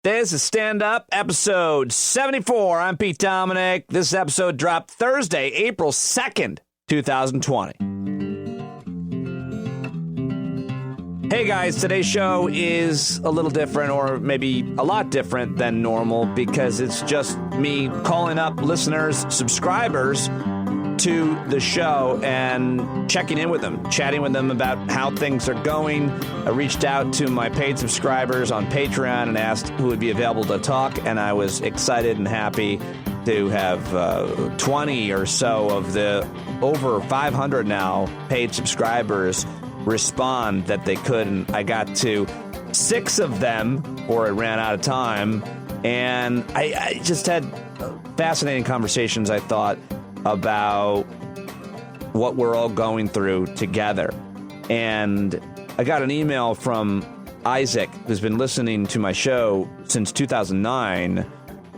This is Stand Up, episode 74. I'm Pete Dominick. This episode dropped Thursday, April 2nd, 2020. Hey guys, today's show is a little different, or maybe a lot different than normal, because it's just me calling up listeners, subscribers to the show and checking in with them, chatting with them about how things are going. I reached out to my paid subscribers on Patreon and asked who would be available to talk, and I was excited and happy to have 20 or so of the over 500 now paid subscribers respond that they could, and I got to 6 of them before it ran out of time, and I just had fascinating conversations, I thought, about what we're all going through together. And I got an email from Isaac, who's been listening to my show since 2009,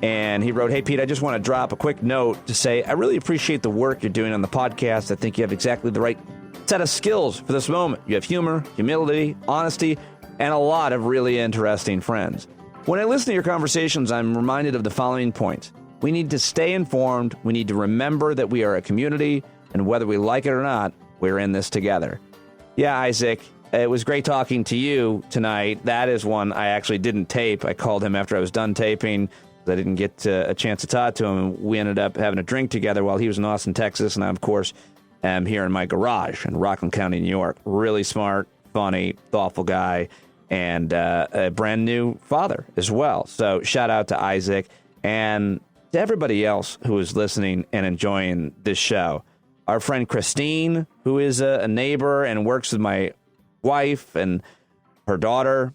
and he wrote, "Hey Pete, I just want to drop a quick note to say I really appreciate the work you're doing on the podcast. I think you have exactly the right set of skills for this moment. You have humor, humility, honesty, and a lot of really interesting friends. When I listen to your conversations, I'm reminded of the following points. We need to stay informed. We need to remember that we are a community, and whether we like it or not, we're in this together." Yeah, Isaac, it was great talking to you tonight. That is one I actually didn't tape. I called him after I was done taping. I didn't get a chance to talk to him. We ended up having a drink together while he was in Austin, Texas, and I, of course, am here in my garage in Rockland County, New York. Really smart, funny, thoughtful guy, and a brand new father as well. So shout out to Isaac. And to everybody else who is listening and enjoying this show. Our friend Christine, who is a neighbor and works with my wife and her daughter,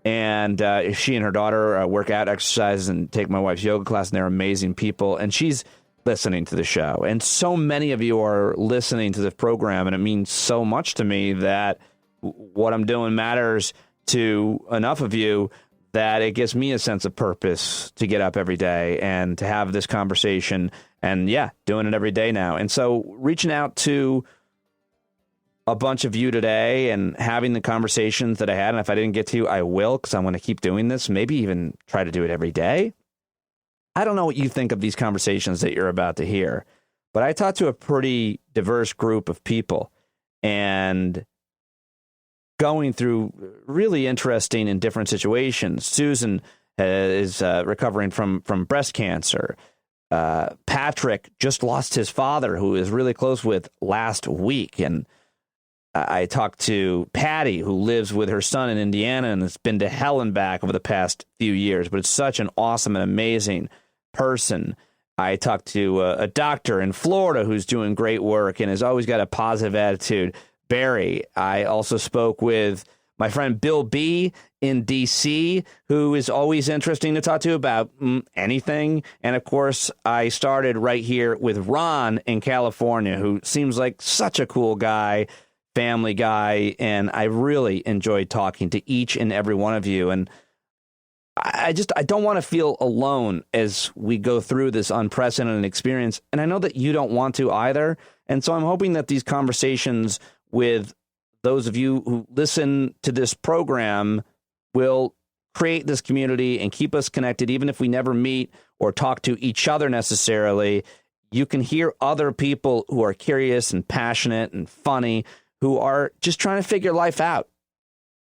and she and her daughter work out, exercise, and take my wife's yoga class, and they're amazing people, and she's listening to the show. And so many of you are listening to this program, and it means so much to me that what I'm doing matters to enough of you that it gives me a sense of purpose to get up every day and to have this conversation, and doing it every day now. And so reaching out to a bunch of you today and having the conversations that I had, and if I didn't get to you, I will, because I'm going to keep doing this, maybe even try to do it every day. I don't know what you think of these conversations that you're about to hear, but I talked to a pretty diverse group of people, and going through really interesting and different situations. Susan is recovering from breast cancer. Patrick just lost his father, who is really close with, last week. And I talked to Patty, who lives with her son in Indiana and has been to hell and back over the past few years. But it's such an awesome and amazing person. I talked to a doctor in Florida who's doing great work and has always got a positive attitude, Barry. I also spoke with my friend Bill B. in D.C., who is always interesting to talk to about anything. And, of course, I started right here with Ron in California, who seems like such a cool guy, family guy, and I really enjoyed talking to each and every one of you. And I don't want to feel alone as we go through this unprecedented experience, and I know that you don't want to either. And so I'm hoping that these conversations with those of you who listen to this program will create this community and keep us connected, even if we never meet or talk to each other necessarily. You can hear other people who are curious and passionate and funny, who are just trying to figure life out,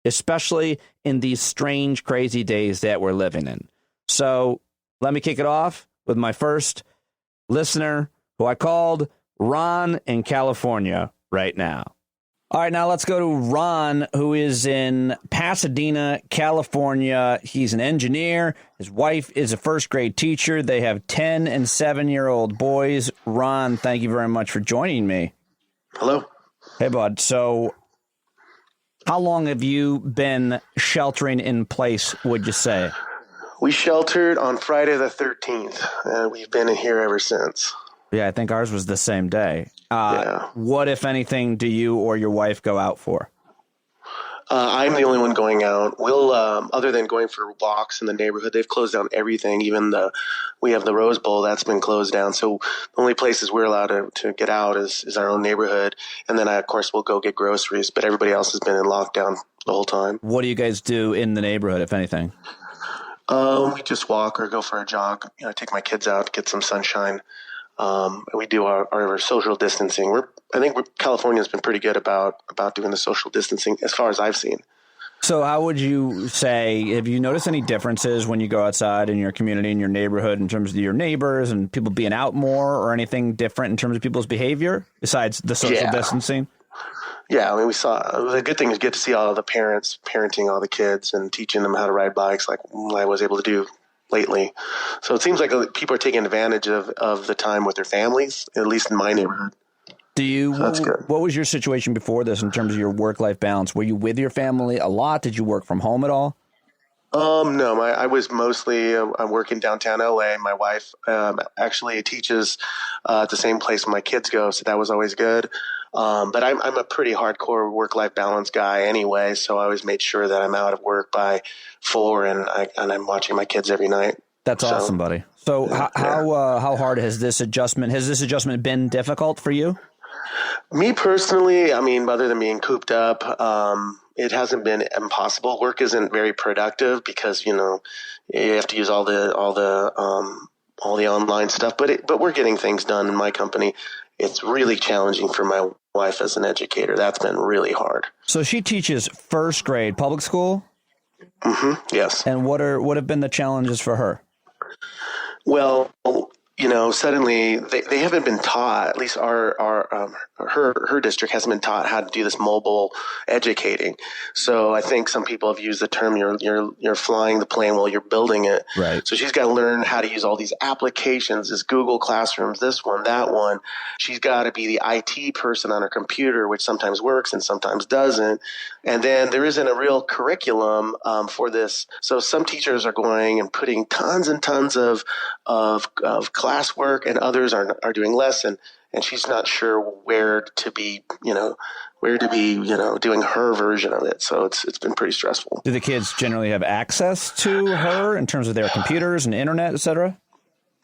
especially in these strange, crazy days that we're living in. So let me kick it off with my first listener, who I called Ron in California right now. All right, now let's go to Ron, who is in Pasadena, California. He's an engineer. His wife is a first-grade teacher. They have 10 and 7-year-old boys. Ron, thank you very much for joining me. Hello. Hey, bud. So how long have you been sheltering in place, would you say? We sheltered on Friday the 13th, and we've been in here ever since. Yeah, I think ours was the same day. Yeah. What, if anything, do you or your wife go out for? I'm the only one going out. We'll, other than going for walks in the neighborhood, they've closed down everything. Even we have the Rose Bowl that's been closed down. So the only places we're allowed to get out is our own neighborhood. And then, of course, we'll go get groceries. But everybody else has been in lockdown the whole time. What do you guys do in the neighborhood, if anything? We just walk or go for a jog. Take my kids out, get some sunshine. We do our social distancing. I think California has been pretty good about doing the social distancing as far as I've seen. So how would you say, have you noticed any differences when you go outside in your community, in your neighborhood, in terms of your neighbors and people being out more, or anything different in terms of people's behavior besides the social distancing? Yeah, I mean, the good thing is get to see all the parents parenting all the kids and teaching them how to ride bikes like I was able to do lately. So it seems like people are taking advantage of the time with their families, at least in my neighborhood. That's good. What was your situation before this in terms of your work-life balance? Were you with your family a lot? Did you work from home at all? No, I was mostly I'm working downtown LA. My wife actually teaches at the same place my kids go, so that was always good. But I'm a pretty hardcore work-life balance guy anyway, so I always made sure that I'm out of work by 4 and I'm watching my kids every night. That's awesome, buddy. So how hard has this adjustment been difficult for you? Me personally, I mean, other than being cooped up, it hasn't been impossible. Work isn't very productive because, you have to use all the online stuff, but we're getting things done in my company. It's really challenging for my wife as an educator. That's been really hard. So she teaches first grade public school? Mm-hmm. Yes. And what have been the challenges for her? Well, suddenly they haven't been taught, at least her district hasn't been taught how to do this mobile educating. So I think some people have used the term you're flying the plane while you're building it. Right. So she's got to learn how to use all these applications, this Google Classrooms, this one, that one. She's got to be the IT person on her computer, which sometimes works and sometimes doesn't. And then there isn't a real curriculum for this. So some teachers are going and putting tons and tons of classwork, and others are doing less, and she's not sure where to be doing her version of it. So it's been pretty stressful. Do the kids generally have access to her in terms of their computers and internet, et cetera?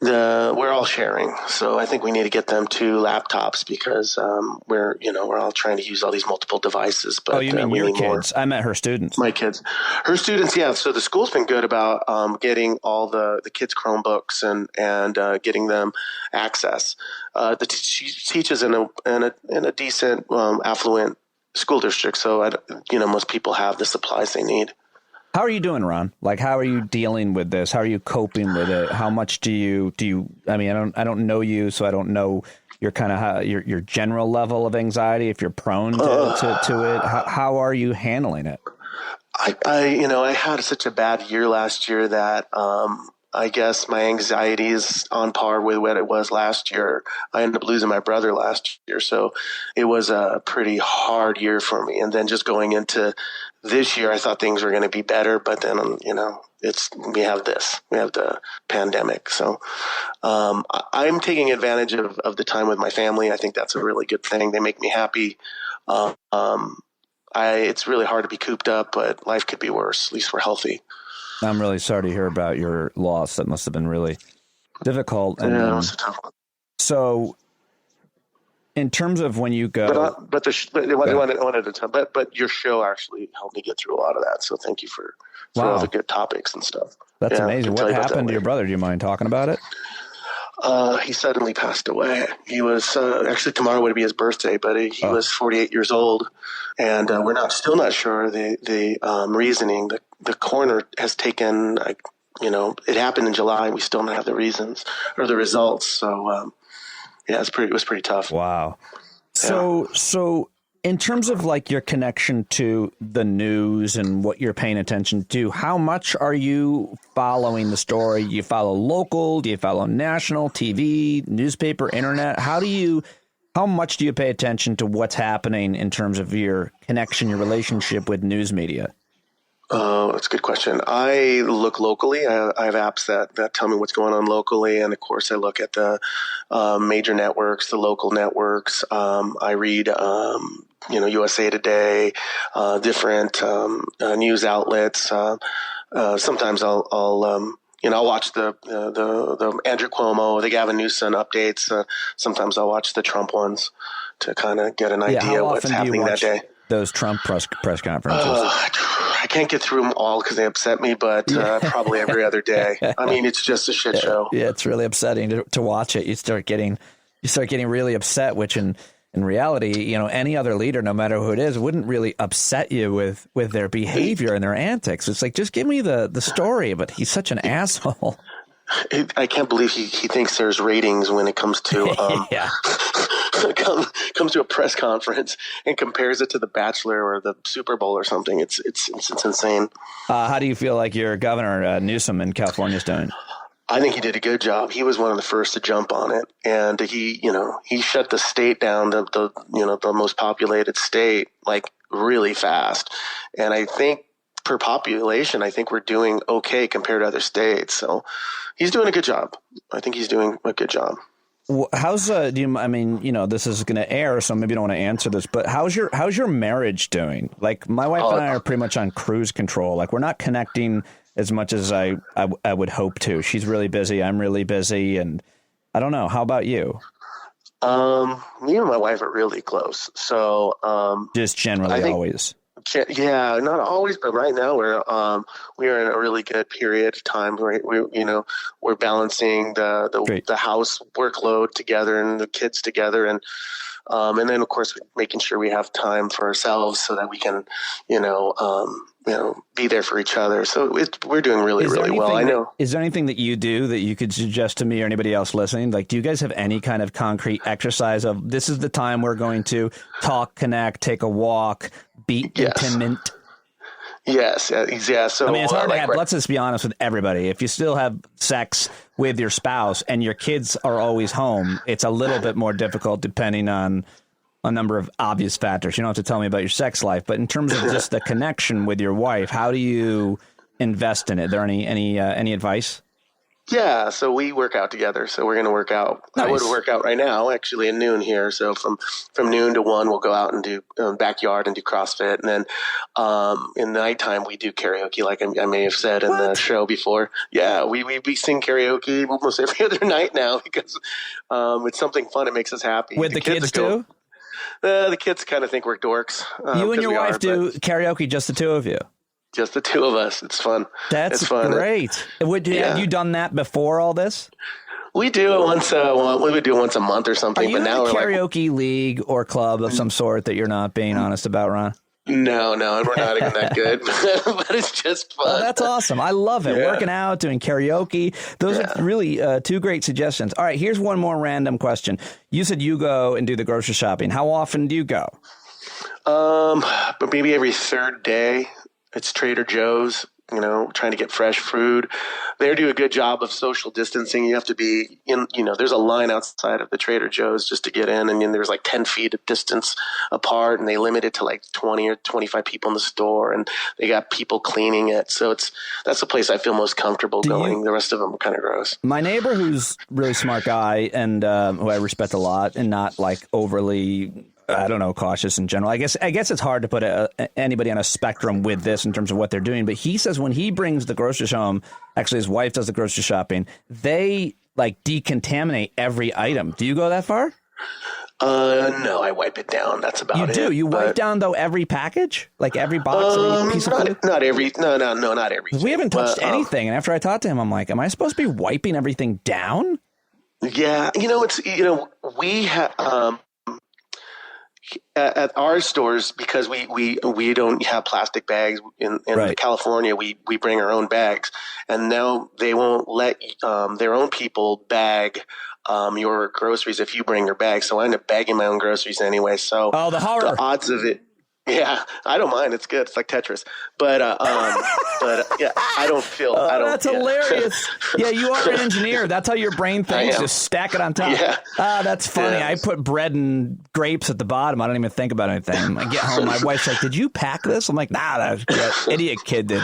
We're all sharing, so I think we need to get them 2 laptops because we're all trying to use all these multiple devices. But you mean your kids? I meant her students. My kids, her students, yeah. So the school's been good about getting all the kids' Chromebooks and getting them access. She teaches in a decent affluent school district, so most people have the supplies they need. How are you doing, Ron? Like, how are you dealing with this? How are you coping with it? How much do you, I mean, I don't know you, so I don't know your kind of, your general level of anxiety, if you're prone to it. How are you handling it? I had such a bad year last year that, I guess my anxiety is on par with what it was last year. I ended up losing my brother last year, so it was a pretty hard year for me. And then just going into this year, I thought things were going to be better, but then, we have the pandemic. So I'm taking advantage of the time with my family. I think that's a really good thing. They make me happy. It's really hard to be cooped up, but life could be worse. At least we're healthy. I'm really sorry to hear about your loss. That must have been really difficult. And, yeah, it was a tough one. So, in terms of when you go, but your show actually helped me get through a lot of that. So thank you for all the good topics and stuff. That's amazing. What happened to your brother? Do you mind talking about it? He suddenly passed away. He was actually tomorrow would be his birthday, but he was 48 years old, and we're still not sure the reasoning. The coroner has taken, it happened in July. We still don't have the reasons or the results. So it was pretty tough. Wow. So in terms of like your connection to the news and what you're paying attention to, how much are you following the story? Do you follow local? Do you follow national, TV, newspaper, internet? How much do you pay attention to what's happening in terms of your connection, your relationship with news media? That's a good question. I look locally. I have apps that tell me what's going on locally. And of course I look at the major networks, the local networks. I read, USA Today, different news outlets. Sometimes I'll watch the Andrew Cuomo, the Gavin Newsom updates. Sometimes I'll watch the Trump ones to kind of get an idea of what's happening that day. Those Trump press conferences. I can't get through them all because they upset me, but probably every other day. I mean, it's just a shit show. Yeah, it's really upsetting to watch it. You start getting really upset, which in reality, any other leader, no matter who it is, wouldn't really upset you with their behavior and their antics. It's like, just give me the story, but he's such an asshole. I can't believe he thinks there's ratings when it comes to comes to a press conference and compares it to The Bachelor or the Super Bowl or something. It's insane. How do you feel like your governor Newsom in California is doing? I think he did a good job. He was one of the first to jump on it, and he shut the state down, the most populated state, like really fast. And I think per population, I think we're doing okay compared to other states. So he's doing a good job. I think he's doing a good job. How's this is going to air, so maybe you don't want to answer this, but how's your marriage doing? Like, my wife and I are pretty much on cruise control. Like, we're not connecting as much as I would hope to. She's really busy. I'm really busy. And I don't know. How about you? Me and my wife are really close. So, just generally always. Yeah, not always, but right now we are in a really good period of time. We're balancing the house workload together and the kids together, and then of course making sure we have time for ourselves so that we can be there for each other. So we're doing really well. I know. Is there anything that you do that you could suggest to me or anybody else listening? Like, do you guys have any kind of concrete exercise of, this is the time we're going to talk, connect, take a walk, be intimate? Yes. Yeah. So, I mean, it's hard to have, let's just be honest with everybody. If you still have sex with your spouse and your kids are always home, it's a little bit more difficult depending on a number of obvious factors. You don't have to tell me about your sex life, but in terms of just the connection with your wife, how do you invest in it? Are there any advice? Yeah, so we work out together. So we're going to work out. Nice. I would work out right now, actually, at noon here. So from noon to 1, we'll go out and do backyard and do CrossFit. And then in the nighttime, we do karaoke, like I may have said in the show before. Yeah, we sing karaoke almost every other night now because it's something fun. It makes us happy. With the kids too? The kids kind of think we're dorks. You and your wife do karaoke, just the two of you? Just the two of us. It's fun. That's fun. Great. Have you done that before all this? We do it once. We would do it once a month or something. Are you in a karaoke league or club of some sort that you're not being honest about, Ron? No, and we're not even that good, but it's just fun. Oh, that's awesome. I love it. Yeah. Working out, doing karaoke. Those are really two great suggestions. All right, here's one more random question. You said you go and do the grocery shopping. How often do you go? But maybe every third day. It's Trader Joe's, trying to get fresh food. They do a good job of social distancing. You have to be in, there's a line outside of the Trader Joe's just to get in. And then there's like 10 feet of distance apart, and they limit it to like 20 or 25 people in the store, and they got people cleaning it. So that's the place I feel most comfortable going. The rest of them are kind of gross. My neighbor, who's a really smart guy and who I respect a lot and not like overly, I don't know, cautious in general. I guess it's hard to put anybody on a spectrum with this in terms of what they're doing. But he says when he brings the groceries home, actually his wife does the grocery shopping, they like decontaminate every item. Do you go that far? No, I wipe it down. That's about it. You do? You wipe down though every package, like every box, every piece of food? Not every. No, not every. We haven't touched anything. And after I talked to him, I'm like, am I supposed to be wiping everything down? Yeah, we have. At our stores, because we don't have plastic bags in California, we bring our own bags, and now they won't let their own people bag your groceries if you bring your bag. So I end up bagging my own groceries anyway. So the horror. The odds of it. Yeah, I don't mind. It's good. It's like Tetris. But yeah, I don't feel. That's hilarious. Yeah, you are an engineer. That's how your brain thinks. Just stack it on top. Yeah. That's funny. Yeah. I put bread and grapes at the bottom. I don't even think about anything. I get home. My wife's like, "Did you pack this?" I'm like, "Nah, that idiot kid did."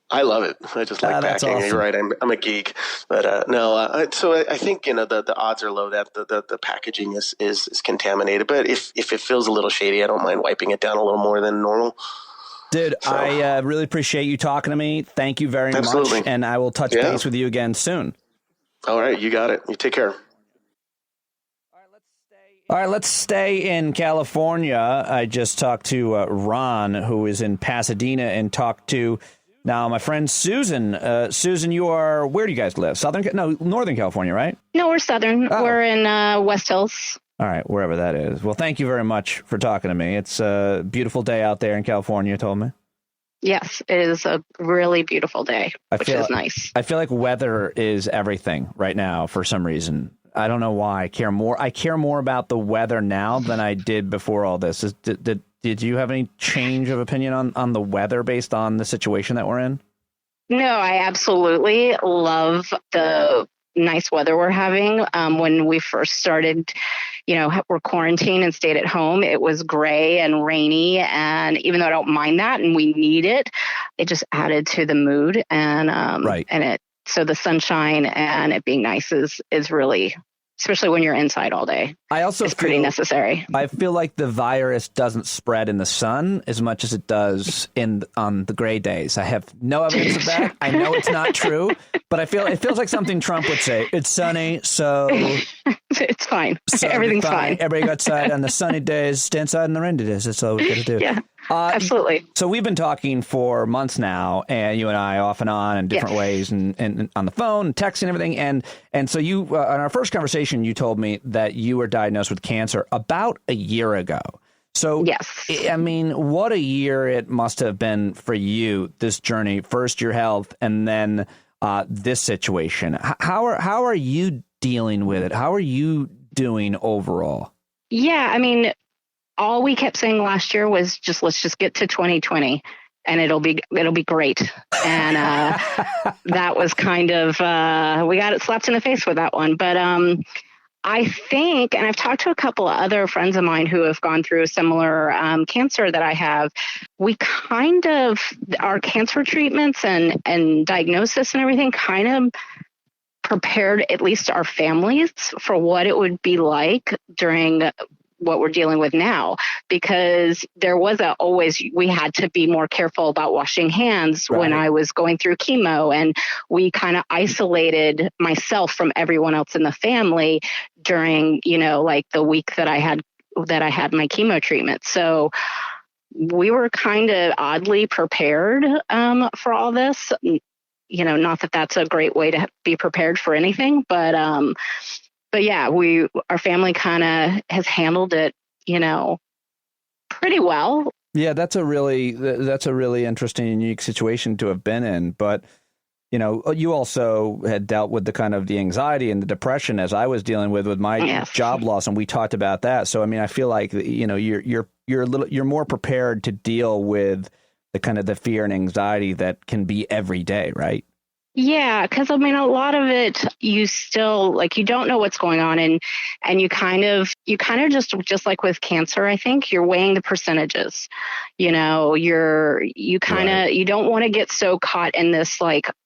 I love it. I just like packing. Awesome. You're right. I'm a geek, but no. So I think the odds are low that the packaging is contaminated. But if it feels a little shady, I don't mind wiping it down a little more than normal. Dude, so, I really appreciate you talking to me. Thank you very much, and I will touch base with you again soon. All right, you got it. You take care. All right, let's stay All right, let's stay in California. I just talked to Ron, who is in Pasadena, and talked to now my friend Susan. Susan, where do you guys live? Northern California, right? No, we're Southern. Oh. We're in West Hills. All right, wherever that is. Well, thank you very much for talking to me. It's a beautiful day out there in California, you told me. Yes, it is a really beautiful day, which is nice. I feel like weather is everything right now for some reason. I don't know why. I care more about the weather now than I did before all this. Did you have any change of opinion on the weather based on the situation that we're in? No, I absolutely love the nice weather we're having. When we first started, we're quarantined and stayed at home, it was gray and rainy. And even though I don't mind that and we need it, it just added to the mood. And right. So the sunshine and it being nice is really, especially when you're inside all day. It's pretty necessary. I feel like the virus doesn't spread in the sun as much as it does on the gray days. I have no evidence of that. I know it's not true, but it feels like something Trump would say. It's sunny, so it's fine. So everything's fine. Everybody go outside on the sunny days, stay inside on the rainy days. That's all we got to do. Yeah. Absolutely. So we've been talking for months now, and you and I off and on in different ways, and on the phone, and texting, and everything. And so you, on our first conversation, you told me that you were diagnosed with cancer about a year ago. So, yes. I mean, what a year it must have been for you, this journey, first your health, and then this situation. How are you dealing with it? How are you doing overall? Yeah, I mean, all we kept saying last year was let's just get to 2020 and it'll be great. And that was kind of, we got it slapped in the face with that one. But I think, and I've talked to a couple of other friends of mine who have gone through a similar cancer that I have, we kind of, our cancer treatments and diagnosis and everything kind of prepared at least our families for what it would be like during what we're dealing with now, because there was we had to be more careful about washing hands when I was going through chemo, and we kind of isolated myself from everyone else in the family during, like the week that I had my chemo treatment. So we were kind of oddly prepared for all this. Not that that's a great way to be prepared for anything, but yeah, our family kind of has handled it, pretty well. Yeah, that's a really interesting and unique situation to have been in. But, you also had dealt with the anxiety and the depression as I was dealing with my job loss, and we talked about that. So, I mean, I feel like, you're more prepared to deal with the fear and anxiety that can be every day, right? Yeah, because I mean, a lot of it, you still you don't know what's going on, and you kind of just like with cancer, I think you're weighing the percentages. You don't want to get so caught in this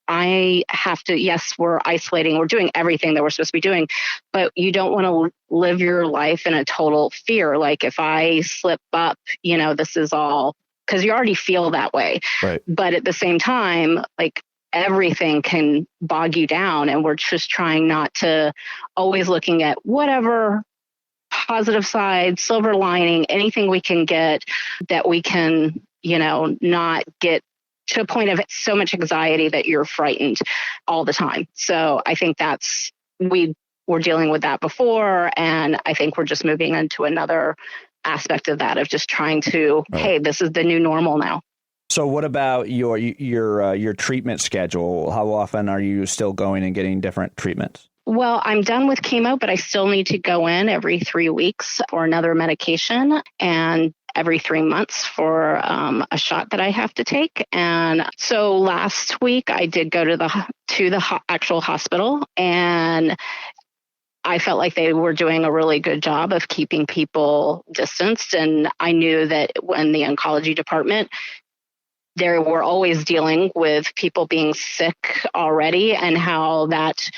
I have to. Yes, we're isolating, we're doing everything that we're supposed to be doing, but you don't want to live your life in a total fear. Like if I slip up, this is all, because you already feel that way. Right. But at the same time, everything can bog you down, and we're just trying not to always looking at whatever positive side, silver lining, anything we can get that we can, not get to a point of so much anxiety that you're frightened all the time. So I think we were dealing with that before, and I think we're just moving into another aspect of that, of just trying to, hey, this is the new normal now. So what about your treatment schedule? How often are you still going and getting different treatments? Well, I'm done with chemo, but I still need to go in every 3 weeks for another medication, and every 3 months for a shot that I have to take. And so last week I did go to the actual hospital, and I felt like they were doing a really good job of keeping people distanced. And I knew that when the oncology department, they were always dealing with people being sick already, and how that,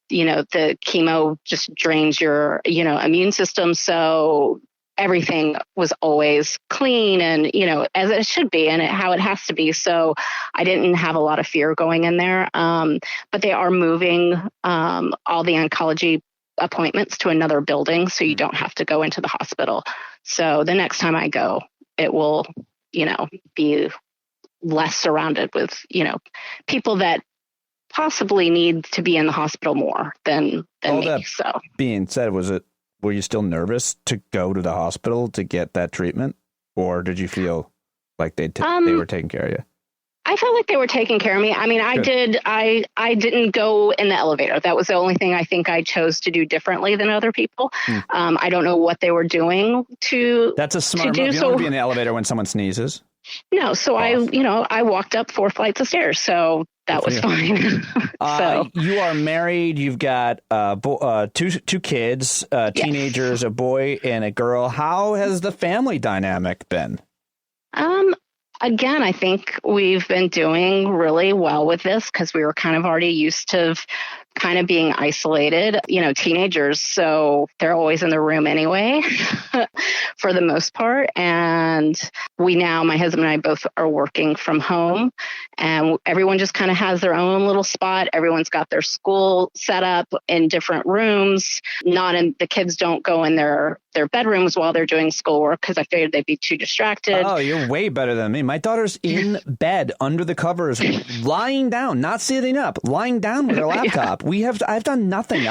the chemo just drains your, immune system. So everything was always clean and, as it should be, and how it has to be. So I didn't have a lot of fear going in there. But they are moving all the oncology appointments to another building, so you don't have to go into the hospital. So the next time I go, it will, be less surrounded with, people that possibly need to be in the hospital more than All me. That so being said, were you still nervous to go to the hospital to get that treatment, or did you feel like they were taking care of you? I felt like they were taking care of me. I mean, I didn't go in the elevator. That was the only thing I think I chose to do differently than other people. I don't know what they were doing to. That's a smart move. You don't want to be in the elevator when someone sneezes. No, so I walked up 4 flights of stairs, so that was fine. So you are married. You've got two kids, teenagers, a boy and a girl. How has the family dynamic been? Again, I think we've been doing really well with this because we were kind of already used to kind of being isolated, teenagers. So they're always in the room anyway, for the most part. And my husband and I both are working from home, and everyone just kind of has their own little spot. Everyone's got their school set up in different rooms. The kids don't go in their bedrooms while they're doing schoolwork because I figured they'd be too distracted. Oh, you're way better than me. My daughter's in bed under the covers, lying down, not sitting up, lying down with her laptop. I've done nothing.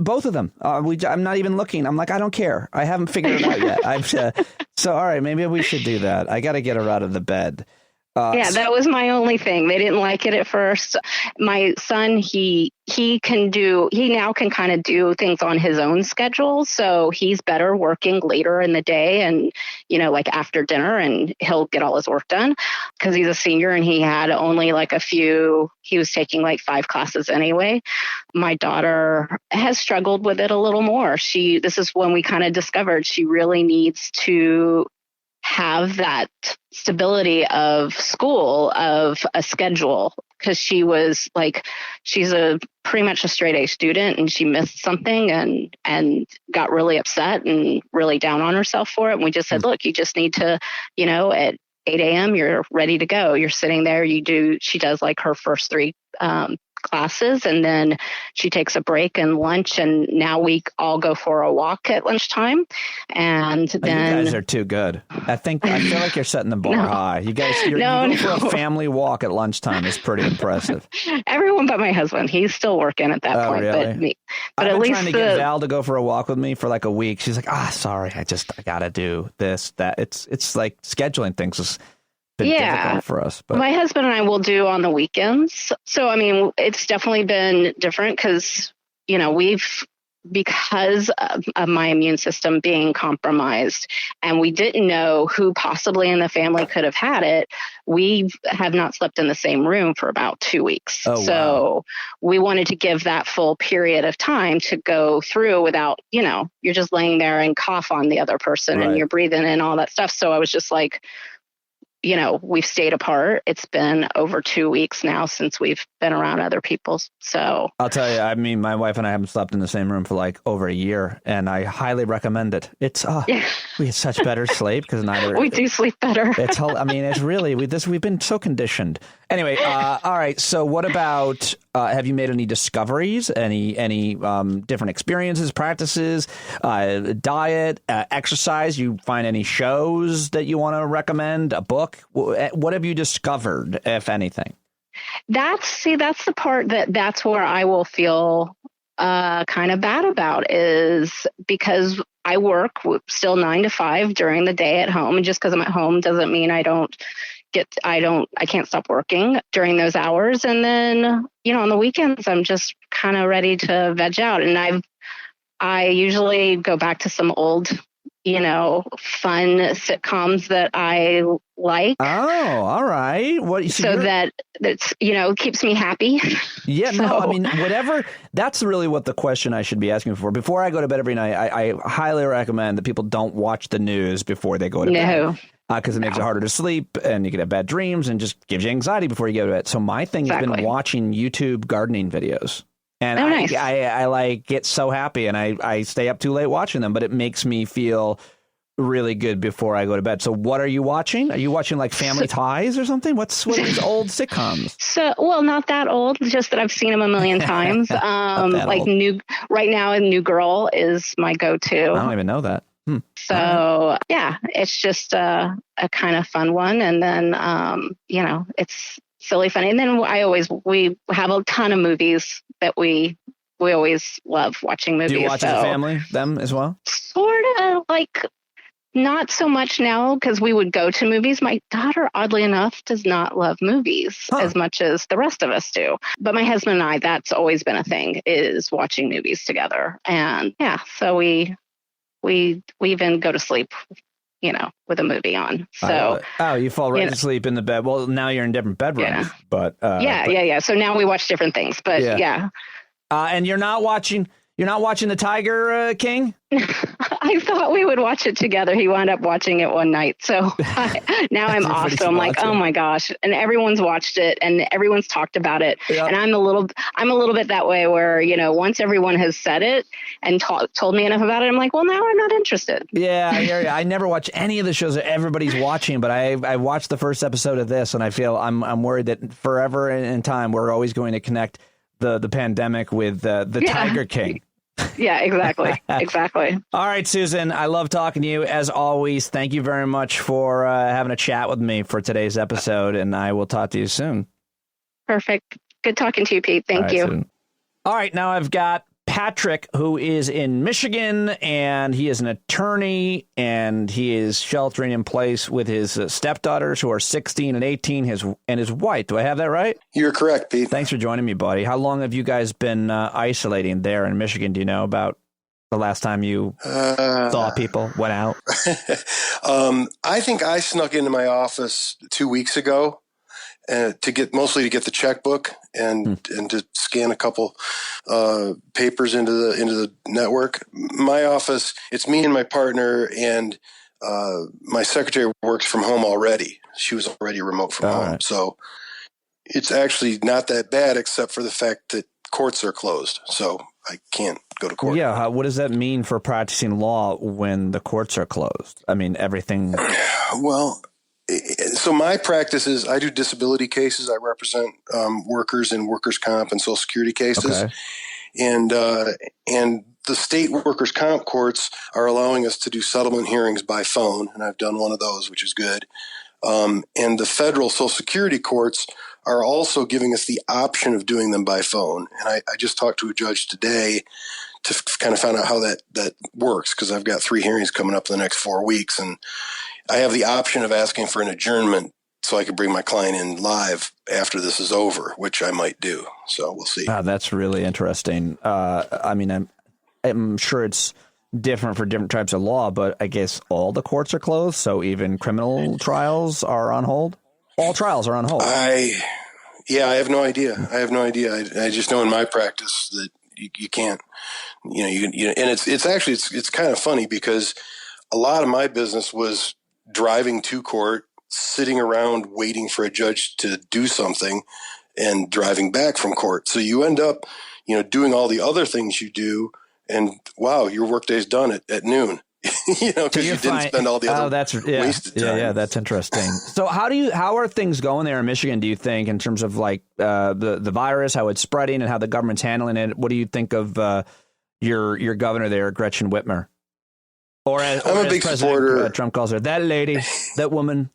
Both of them. I'm not even looking. I'm like, I don't care. I haven't figured it out yet. So, all right, maybe we should do that. I got to get her out of the bed. That was my only thing. They didn't like it at first. My son, he now can kind of do things on his own schedule. So he's better working later in the day and, like after dinner, and he'll get all his work done because he's a senior and he had only he was taking like 5 classes anyway. My daughter has struggled with it a little more. This is when we kind of discovered she really needs to have that stability of school, of a schedule, because she's pretty much a straight A student, and she missed something and got really upset and really down on herself for it. And we just said, look, you just need to, at 8 a.m. you're ready to go. You're sitting there. She does like her first 3 classes, and then she takes a break and lunch, and now we all go for a walk at lunchtime. And then you guys are too good. I feel like you're setting the bar high. You guys, you go for a family walk at lunchtime is pretty impressive. Everyone but my husband, he's still working at that point. Really? But I've at been least trying to get Val to go for a walk with me for like a week. She's like, sorry, I gotta do this, that. It's like scheduling things is been difficult for us. But my husband and I will do on the weekends. So, I mean, it's definitely been different because, because of my immune system being compromised, and we didn't know who possibly in the family could have had it. We have not slept in the same room for about 2 weeks. So we wanted to give that full period of time to go through without, you're just laying there and cough on the other person and you're breathing in all that stuff. So I was just like, we've stayed apart. It's been over 2 weeks now since we've been around other people. So I'll tell you, I mean, my wife and I haven't slept in the same room for like over a year, and I highly recommend it. It's we had such better sleep because we do sleep better. It's really we've been so conditioned. Anyway, all right. So what about have you made any discoveries? Any different experiences, practices, diet, exercise? You find any shows that you want to recommend? A book? What have you discovered, if anything? That's the part that's where I will feel kind of bad about, is because I work still 9 to 5 during the day at home, and just because I'm at home doesn't mean I can't stop working during those hours. And then, on the weekends, I'm just kind of ready to veg out. And I usually go back to some old, fun sitcoms that I like. Oh, all right. That's, keeps me happy. Yeah, no, I mean, whatever. That's really what the question I should be asking for. Before I go to bed every night, I highly recommend that people don't watch the news before they go to bed. Because it makes it harder to sleep, and you can have bad dreams, and just gives you anxiety before you go to bed. So my thing has been watching YouTube gardening videos. And nice. I like get so happy, and I stay up too late watching them, but it makes me feel really good before I go to bed. So what are you watching? Are you watching like Family Ties or something? What are these old sitcoms? So, well, not that old, just that I've seen them a million times. Like old. right now, a New Girl is my go-to. I don't even know that. So yeah, it's just a kind of fun one. And then, it's silly funny. And then we have a ton of movies that we always love watching movies. Do you watch as a family, them as well? Sort of, like, not so much now because we would go to movies. My daughter, oddly enough, does not love movies as much as the rest of us do. But my husband and I, that's always been a thing, is watching movies together. And yeah, so we even go to sleep, with a movie on. So you fall right to sleep in the bed. Well, now you're in different bedrooms. Yeah. But So now we watch different things. But yeah. And you're not watching the Tiger King? I thought we would watch it together. He wound up watching it one night. So now I'm off. So I'm like, oh my gosh. And everyone's watched it and everyone's talked about it. Yep. And I'm a little bit that way where, once everyone has said it and told me enough about it, I'm like, well, now I'm not interested. Yeah, I hear you. I never watch any of the shows that everybody's watching, but I watched the first episode of this and I feel I'm worried that forever in time, we're always going to connect the pandemic with the Tiger King. Yeah, exactly. Exactly. All right, Susan, I love talking to you as always. Thank you very much for having a chat with me for today's episode, and I will talk to you soon. Perfect. Good talking to you, Pete. Thank you. Susan. All right, now I've got Patrick, who is in Michigan, and he is an attorney, and he is sheltering in place with his stepdaughters, who are 16 and 18, and his wife. Do I have that right? You're correct, Pete. Thanks for joining me, buddy. How long have you guys been isolating there in Michigan? Do you know about the last time you saw people, went out? I think I snuck into my office 2 weeks ago to get the checkbook and to scan a couple papers into the network. My office, it's me and my partner, and my secretary works from home already. She was already remote from home. Right. So it's actually not that bad, except for the fact that courts are closed. So I can't go to court. Yeah. What does that mean for practicing law when the courts are closed? I mean, everything. Well, so my practice is I do disability cases. I represent workers in workers' comp and Social Security cases. Okay. And the state workers' comp courts are allowing us to do settlement hearings by phone, and I've done one of those, which is good. And the federal Social Security courts are also giving us the option of doing them by phone. And I just talked to a judge today to kind of find out how that works, because I've got 3 hearings coming up in the next 4 weeks, and I have the option of asking for an adjournment so I could bring my client in live after this is over, which I might do. So we'll see. That's really interesting. I mean, I'm sure it's different for different types of law, but I guess all the courts are closed. So even criminal trials are on hold. All trials are on hold. I have no idea. I just know in my practice that you can't, and it's kind of funny because a lot of my business was driving to court, sitting around waiting for a judge to do something, and driving back from court. So you end up, doing all the other things you do, and wow, your workday's done at noon. Because you didn't spend all the other wasted time. Yeah, that's interesting. So how are things going there in Michigan, do you think, in terms of like the virus, how it's spreading and how the government's handling it? What do you think of your governor there, Gretchen Whitmer? I'm a big supporter. Trump calls her that lady, that woman.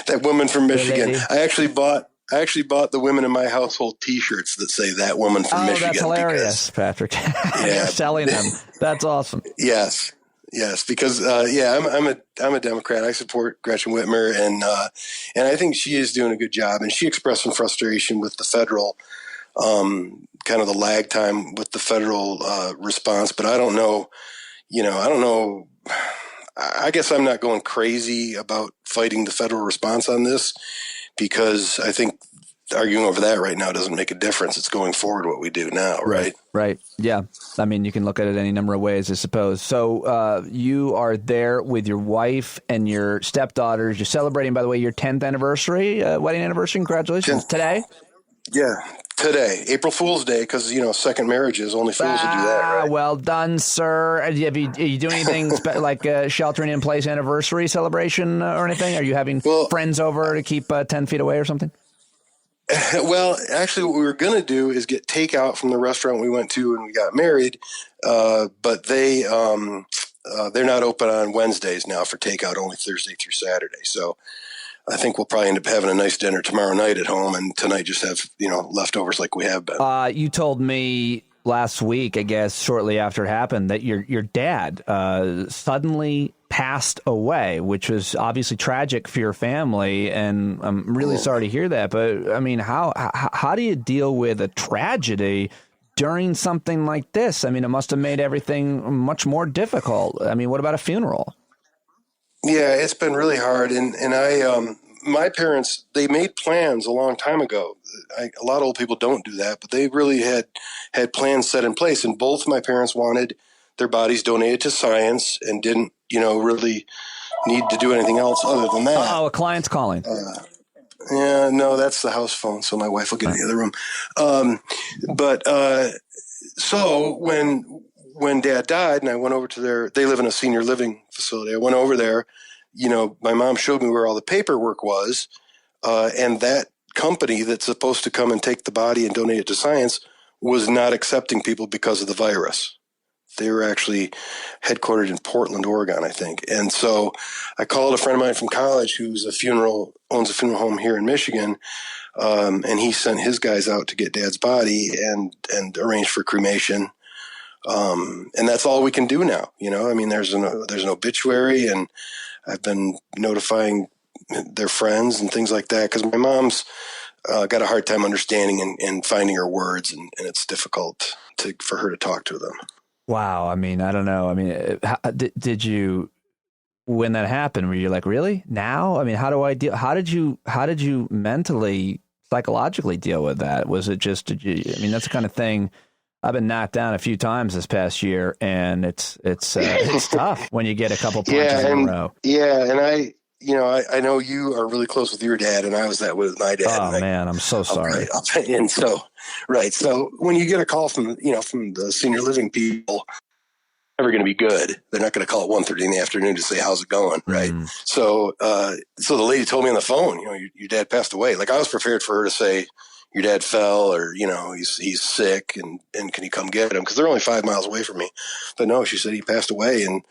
That woman from Michigan. I actually bought the women in my household T-shirts that say "that woman from Michigan." Oh, that's hilarious, Patrick. You're selling them. That's awesome. Yes, because I'm a Democrat. I support Gretchen Whitmer, and I think she is doing a good job. And she expressed some frustration with the federal, kind of the lag time with the federal response. But I don't know. I don't know. I guess I'm not going crazy about fighting the federal response on this, because I think arguing over that right now doesn't make a difference. It's going forward what we do now, right? Right. Yeah. I mean, you can look at it any number of ways, I suppose. So you are there with your wife and your stepdaughters. You're celebrating, by the way, your 10th anniversary, wedding anniversary. Congratulations. Today? Yeah. Today, April Fool's Day, because, second marriages, only fools would do that, right? Well done, sir. Are you doing anything like a sheltering in place anniversary celebration or anything? Are you having friends over to keep 10 feet away or something? Well, actually, what we were going to do is get takeout from the restaurant we went to when we got married, but they're not open on Wednesdays now for takeout, only Thursday through Saturday. So I think we'll probably end up having a nice dinner tomorrow night at home, and tonight just have leftovers like we have been. You told me last week, I guess, shortly after it happened, that your dad suddenly passed away, which was obviously tragic for your family, and I'm really sorry to hear that. But I mean, how do you deal with a tragedy during something like this? I mean, it must have made everything much more difficult. I mean, what about a funeral? Yeah, it's been really hard, and my parents, they made plans a long time ago. A lot of old people don't do that, but they really had plans set in place, and both my parents wanted their bodies donated to science and didn't, really need to do anything else other than that. Oh, a client's calling. Yeah, no, that's the house phone, so my wife will get in the other room. So when Dad died and I went over to they live in a senior living facility. I went over there, my mom showed me where all the paperwork was, and that company that's supposed to come and take the body and donate it to science was not accepting people because of the virus. They were actually headquartered in Portland, Oregon, I think. And so I called a friend of mine from college who owns a funeral home here in Michigan, and he sent his guys out to get Dad's body and arrange for cremation. And that's all we can do now. I mean, there's an obituary, and I've been notifying their friends and things like that, because my mom's got a hard time understanding and finding her words, and it's difficult for her to talk to them. Wow. I mean, I don't know. I mean, did you, when that happened, were you like, really now? I mean, how did you mentally, psychologically deal with that? Was it just, I mean, that's the kind of thing. I've been knocked down a few times this past year, and it's tough when you get a couple punches in a row. Yeah, and I know you are really close with your dad, and I was that with my dad. Oh man, I'm so sorry. And so when you get a call from the senior living people, never going to be good. They're not going to call at 1:30 in the afternoon to say, how's it going? Right. So the lady told me on the phone, your dad passed away. Like, I was prepared for her to say, your dad fell, or, he's sick and can you come get him? Because they're only 5 miles away from me. But no, she said he passed away, and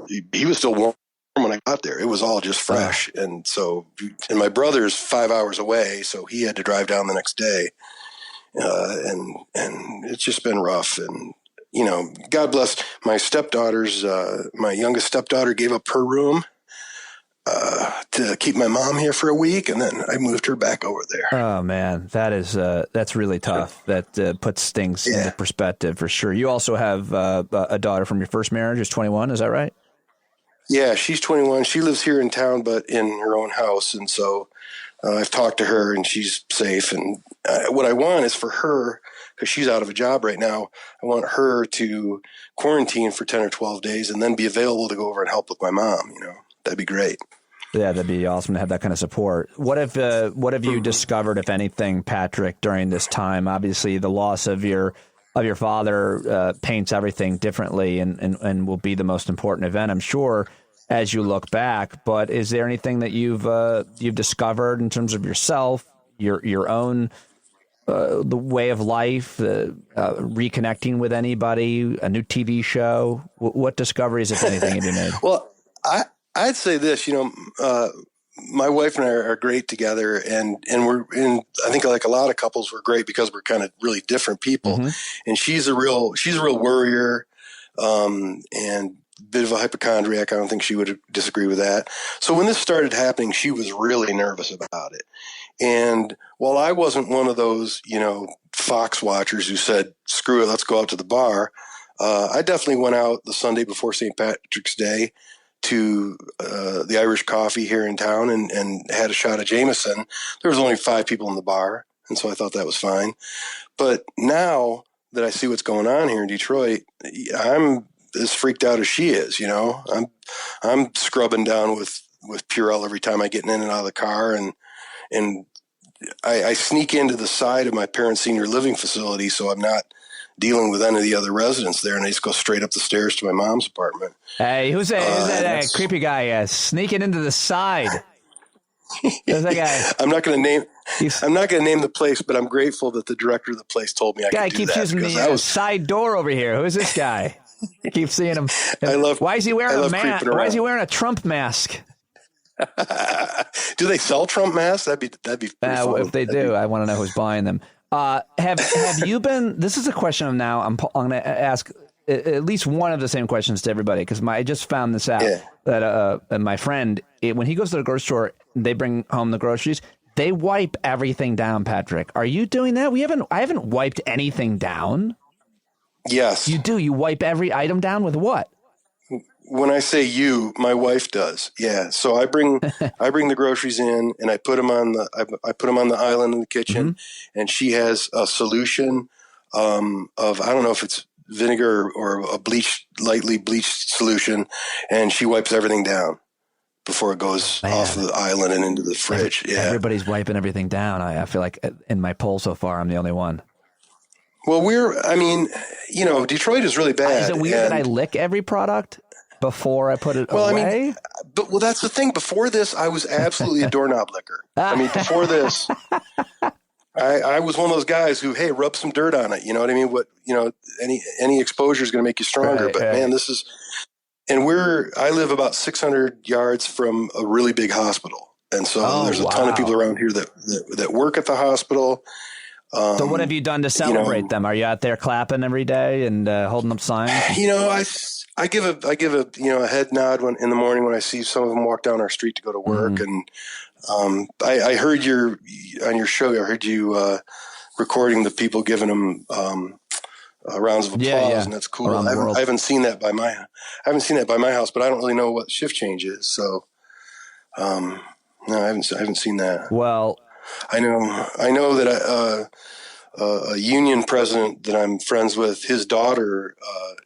he was still warm when I got there. It was all just fresh. And my brother's 5 hours away, so he had to drive down the next day. And it's just been rough. And, God bless my stepdaughters. My youngest stepdaughter gave up her room to keep my mom here for a week, and then I moved her back over there. Oh man, that's really tough. That puts things into perspective for sure. You also have a daughter from your first marriage who's 21. Is that right? Yeah, she's 21. She lives here in town, but in her own house, and so I've talked to her, and she's safe. And what I want is for her, because she's out of a job right now, I want her to quarantine for 10 or 12 days and then be available to go over and help with my mom. That'd be great. Yeah, that'd be awesome to have that kind of support. What have you discovered, if anything, Patrick, during this time? Obviously, the loss of your father paints everything differently, and will be the most important event, I'm sure, as you look back. But is there anything that you've discovered in terms of yourself, your own the way of life, reconnecting with anybody, a new TV show? What discoveries, if anything, have you made? Well, I'd say this, my wife and I are great together, and I think like a lot of couples, we're great because we're kind of really different people. Mm-hmm. And she's a real worrier, and bit of a hypochondriac. I don't think she would disagree with that. So when this started happening, she was really nervous about it. And while I wasn't one of those, Fox watchers who said, screw it, let's go out to the bar, I definitely went out the Sunday before St. Patrick's Day to the Irish Coffee here in town and had a shot of Jameson. There was only 5 people in the bar, and so I thought that was fine. But now that I see what's going on here in Detroit, I'm as freaked out as she is. I'm scrubbing down with Purell every time I get in and out of the car, and I sneak into the side of my parents' senior living facility, so I'm not dealing with any of the other residents there, and I just go straight up the stairs to my mom's apartment. Hey, who's that creepy guy sneaking into the side? Who's that guy? I'm not going to name the place, but I'm grateful that the director of the place told me I could do that. Guy keeps using the side door over here. Who's this guy? Keep seeing him. Why is he wearing a mask? Why is he wearing a Trump mask? Do they sell Trump masks? That'd be pretty fun. If they do, I want to know who's buying them. Have you been? This is a question of now. I'm going to ask at least one of the same questions to everybody because I just found this out that my friend, when he goes to the grocery store, they bring home the groceries. They wipe everything down. Patrick, are you doing that? I haven't wiped anything down. Yes, you do. You wipe every item down with what? When I say you, my wife does. Yeah. So I bring the groceries in and I put them on the island in the kitchen, and she has a solution of, I don't know if it's vinegar or a lightly bleached solution, and she wipes everything down before it goes off the island and into the fridge. Everybody's wiping everything down. I feel like in my poll so far, I'm the only one. Well, Detroit is really bad. Is it weird that I lick every product before I put it away? But that's the thing. Before this, I was absolutely a doorknob licker. Before this, I was one of those guys who, hey, rub some dirt on it. You know what I mean? Any exposure is going to make you stronger. Man, this is, and I live about 600 yards from a really big hospital, and so there's a ton of people around here that work at the hospital. So what have you done to celebrate them? Are you out there clapping every day and holding up signs? I give a head nod in the morning when I see some of them walk down our street to go to work. And I heard on your show. I heard you recording the people giving them rounds of applause, and that's cool. I haven't seen that by my house, but I don't really know what shift change is. So no, I haven't seen that. Well, I know that a union president that I'm friends with, his daughter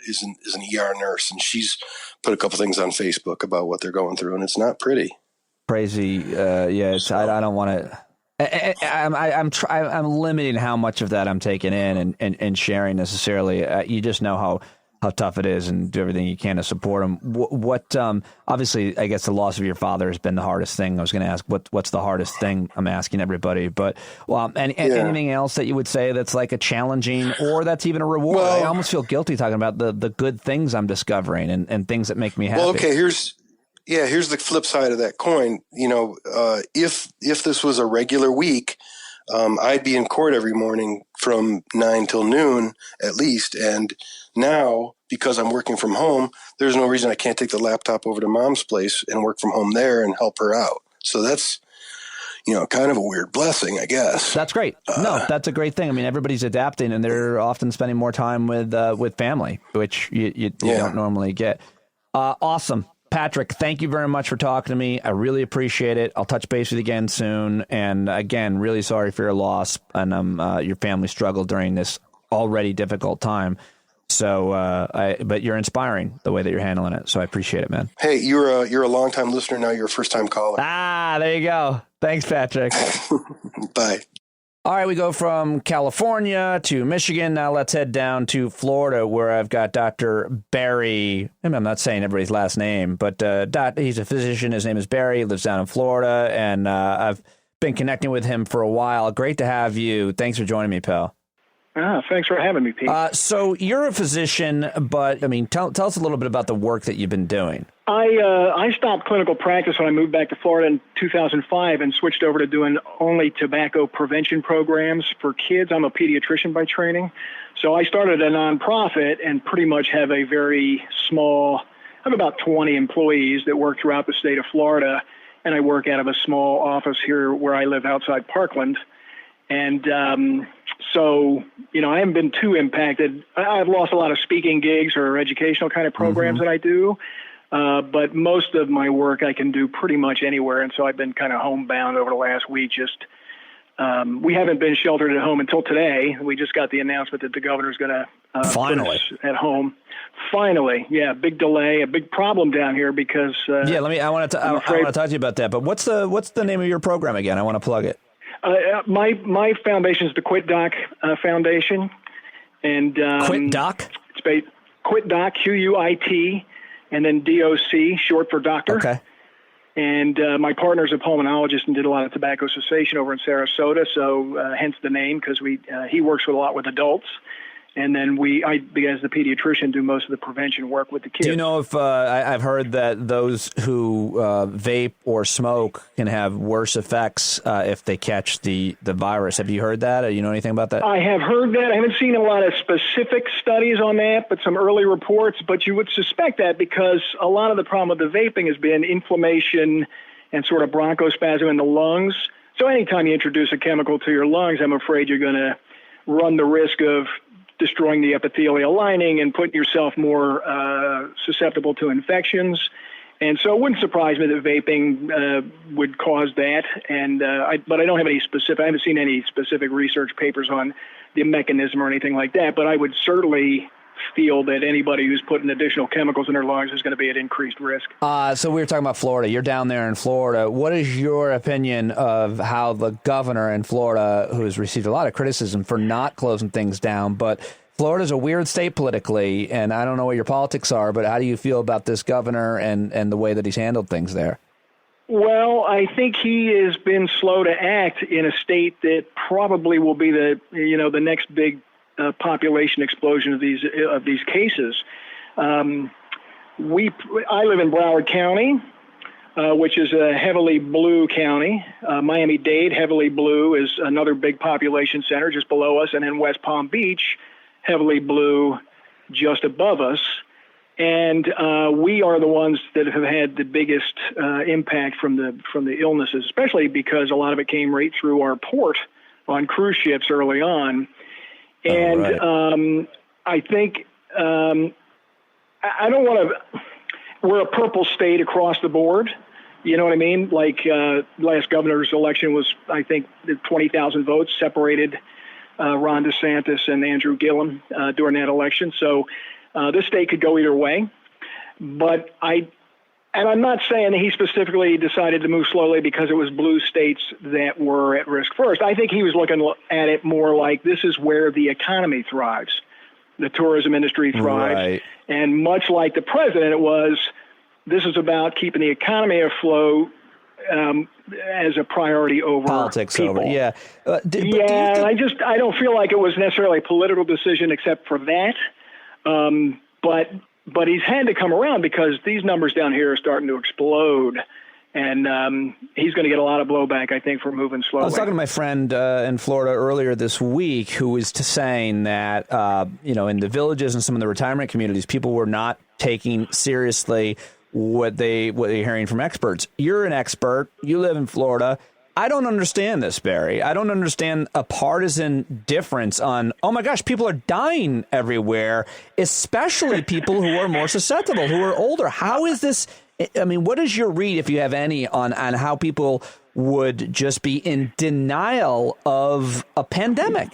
is an ER nurse, and she's put a couple things on Facebook about what they're going through, and it's not pretty. Crazy. I don't want to. I'm limiting how much of that I'm taking in and sharing necessarily. You just know how tough it is, and do everything you can to support them. What obviously, I guess the loss of your father has been the hardest thing. I was going to ask what's the hardest thing. I'm asking everybody, but anything else that you would say that's like a challenging or that's even a reward? Well, I almost feel guilty talking about the good things I'm discovering and things that make me happy. Well, okay, here's the flip side of that coin. If this was a regular week, I'd be in court every morning from 9 till noon at least. And now, because I'm working from home, there's no reason I can't take the laptop over to mom's place and work from home there and help her out. So that's, kind of a weird blessing, I guess. That's great. No, that's a great thing. I mean, everybody's adapting and they're often spending more time with family, which you don't normally get. Awesome. Patrick, thank you very much for talking to me. I really appreciate it. I'll touch base with you again soon. And again, really sorry for your loss and your family struggle during this already difficult time. So, but you're inspiring the way that you're handling it. So I appreciate it, man. Hey, you're a longtime listener. Now you're a first time caller. There you go. Thanks, Patrick. Bye. All right, we go from California to Michigan. Now let's head down to Florida, where I've got Dr. Barry. I'm not saying everybody's last name, but he's a physician. His name is Barry. He lives down in Florida, and I've been connecting with him for a while. Great to have you. Thanks for joining me, pal. Thanks for having me, Pete. So you're a physician, but tell us a little bit about the work that you've been doing. I stopped clinical practice when I moved back to Florida in 2005 and switched over to doing only tobacco prevention programs for kids. I'm a pediatrician by training. So I started a nonprofit and pretty much have a very small, I have about 20 employees that work throughout the state of Florida, and I work out of a small office here where I live outside Parkland. And so, I haven't been too impacted. I've lost a lot of speaking gigs or educational kind of programs that I do. But most of my work I can do pretty much anywhere. And so I've been kind of homebound over the last week. We haven't been sheltered at home until today. We just got the announcement that the governor's going to finally put us at home. Finally. Yeah. Big delay, a big problem down here because, I want to talk to you about that, but what's the name of your program again? I want to plug it. My foundation is the Quit Doc Foundation, and Quit Doc. It's Quit Doc, QUIT, and then DOC, short for doctor. Okay. And my partner's a pulmonologist and did a lot of tobacco cessation over in Sarasota, so hence the name, because he works a lot with adults. And then I, as the pediatrician, do most of the prevention work with the kids. Do you know if I've heard that those who vape or smoke can have worse effects if they catch the virus? Have you heard that? Or you know anything about that? I have heard that. I haven't seen a lot of specific studies on that, but some early reports. But you would suspect that because a lot of the problem with the vaping has been inflammation and sort of bronchospasm in the lungs. So anytime you introduce a chemical to your lungs, I'm afraid you're going to run the risk of destroying the epithelial lining and putting yourself more susceptible to infections. And so it wouldn't surprise me that vaping would cause that. And but I don't have any specific, I haven't seen any specific research papers on the mechanism or anything like that. But I would certainly feel that anybody who's putting additional chemicals in their lungs is going to be at increased risk. So we were talking about Florida. You're down there in Florida. What is your opinion of how the governor in Florida, who has received a lot of criticism for not closing things down, but Florida's a weird state politically, and I don't know what your politics are, but how do you feel about this governor and the way that he's handled things there? Well, I think he has been slow to act in a state that probably will be the next big population explosion of these cases. I live in Broward County, which is a heavily blue county. Miami-Dade, heavily blue, is another big population center just below us, and then West Palm Beach, heavily blue, just above us. And we are the ones that have had the biggest impact from the illnesses, especially because a lot of it came right through our port on cruise ships early on. And right. I think I don't want to. We're a purple state across the board. You know what I mean? Like last governor's election was, I think, 20,000 votes separated Ron DeSantis and Andrew Gillum during that election. So this state could go either way. But I'm not saying that he specifically decided to move slowly because it was blue states that were at risk first. I think he was looking at it more like this is where the economy thrives. The tourism industry thrives. Right. And much like the president, this is about keeping the economy afloat as a priority over politics people. Over, yeah. I don't feel like it was necessarily a political decision except for that. But he's had to come around because these numbers down here are starting to explode. And he's going to get a lot of blowback, I think, for moving slowly. I was talking to my friend in Florida earlier this week who was saying that, in the villages and some of the retirement communities, people were not taking seriously what they're hearing from experts. You're an expert. You live in Florida. I don't understand this, Barry. I don't understand a partisan difference on, oh, my gosh, people are dying everywhere, especially people who are more susceptible, who are older. How is this? I mean, what is your read, if you have any, on how people would just be in denial of a pandemic?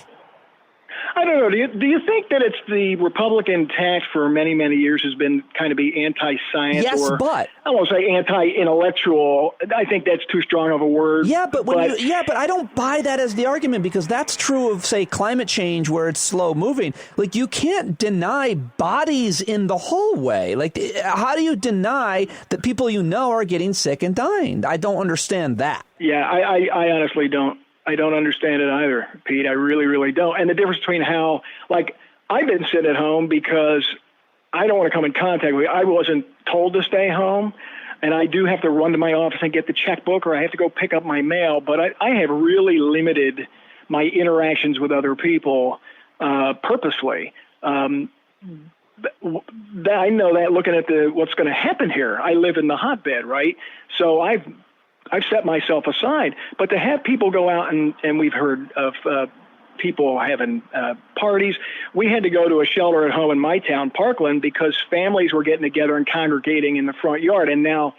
I don't know. Do you think that it's the Republican tact for many, many years has been kind of be anti-science? Yes, but I won't say anti-intellectual. I think that's too strong of a word. Yeah, but I don't buy that as the argument because that's true of, say, climate change where it's slow moving. Like, you can't deny bodies in the hallway. Like, how do you deny that people are getting sick and dying? I don't understand that. Yeah, I honestly don't. I don't understand it either, Pete. I really, really don't. And the difference between how, like, I've been sitting at home because I don't want to come in contact with you. I wasn't told to stay home, and I do have to run to my office and get the checkbook, or I have to go pick up my mail. But I have really limited my interactions with other people purposely. I know that looking at what's going to happen here. I live in the hotbed, right? So I've set myself aside, but to have people go out and we've heard of people having parties. We had to go to a shelter at home in my town, Parkland, because families were getting together and congregating in the front yard. And now,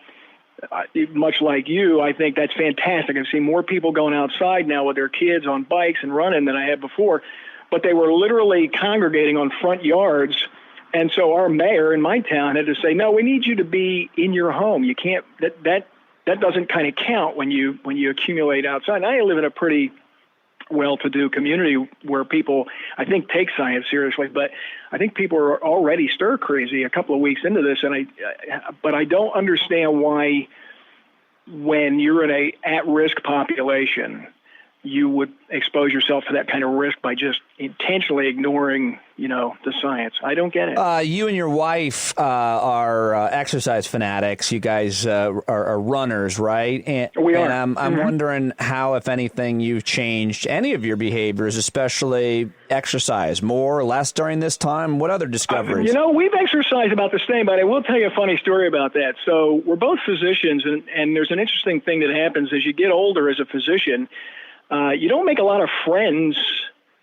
much like you, I think that's fantastic. I've seen more people going outside now with their kids on bikes and running than I had before, but they were literally congregating on front yards. And so our mayor in my town had to say, no, we need you to be in your home. You can't, that doesn't kind of count when you accumulate outside. And I live in a pretty well-to-do community where people, I think, take science seriously, but I think people are already stir crazy a couple of weeks into this, but I don't understand why, when you're in a at-risk population, you would expose yourself to that kind of risk by just intentionally ignoring, the science. I don't get it. You and your wife are exercise fanatics. You guys are runners, right? And, we are. And I'm wondering how, if anything, you've changed any of your behaviors, especially exercise, more or less during this time. What other discoveries? We've exercised about the same, but I will tell you a funny story about that. So we're both physicians, and there's an interesting thing that happens as you get older as a physician. You don't make a lot of friends.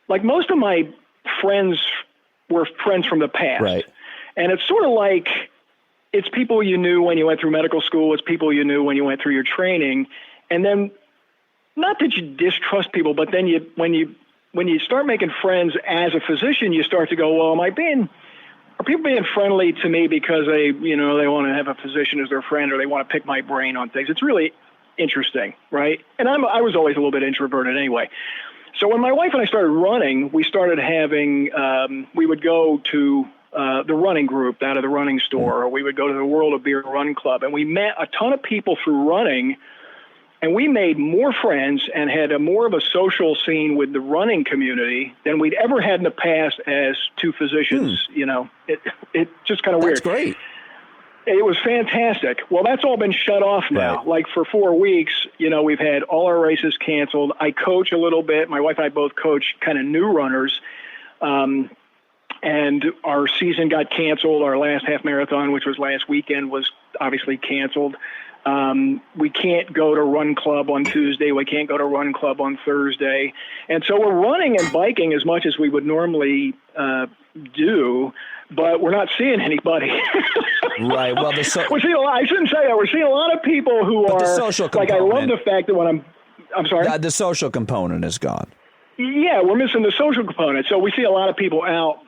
Like, most of my friends were friends from the past. Right. And it's sort of like, it's people you knew when you went through medical school. It's people you knew when you went through your training. And then, not that you distrust people, but then when you start making friends as a physician, you start to go, well, are people being friendly to me because they want to have a physician as their friend, or they want to pick my brain on things? It's really interesting, right? And I was always a little bit introverted anyway. So when my wife and I started running, we started having, we would go to the running group out of the running store, or we would go to the World of Beer Run Club, and we met a ton of people through running, and we made more friends and had more of a social scene with the running community than we'd ever had in the past as two physicians. It just kind of weird. That's great. It was fantastic. Well, that's all been shut off now. Right. Like, for 4 weeks, we've had all our races canceled. I coach a little bit. My wife and I both coach kind of new runners. And our season got canceled. Our last half marathon, which was last weekend, was obviously canceled. We can't go to Run Club on Tuesday. We can't go to Run Club on Thursday. And so we're running and biking as much as we would normally do, but we're not seeing anybody. Right. Well, I shouldn't say that. We're seeing a lot of people who are, the social component, like, I love the fact that when I'm sorry? The social component is gone. Yeah, we're missing the social component. So we see a lot of people out,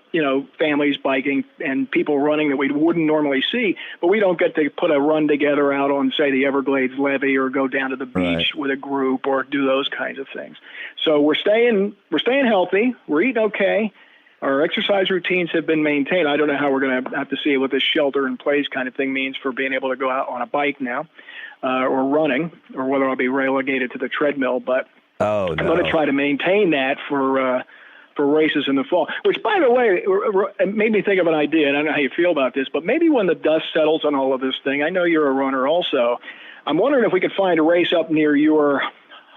families biking and people running that we wouldn't normally see, but we don't get to put a run together out on, say, the Everglades levee, or go down to the beach with a group, or do those kinds of things. So we're staying healthy. We're eating okay. Our exercise routines have been maintained. I don't know how we're going to have to see what this shelter-in-place kind of thing means for being able to go out on a bike now, or running, or whether I'll be relegated to the treadmill. But I'm going to try to maintain that for races in the fall. Which, by the way, it made me think of an idea, and I don't know how you feel about this, but maybe when the dust settles on all of this thing, I know you're a runner also, I'm wondering if we could find a race up near your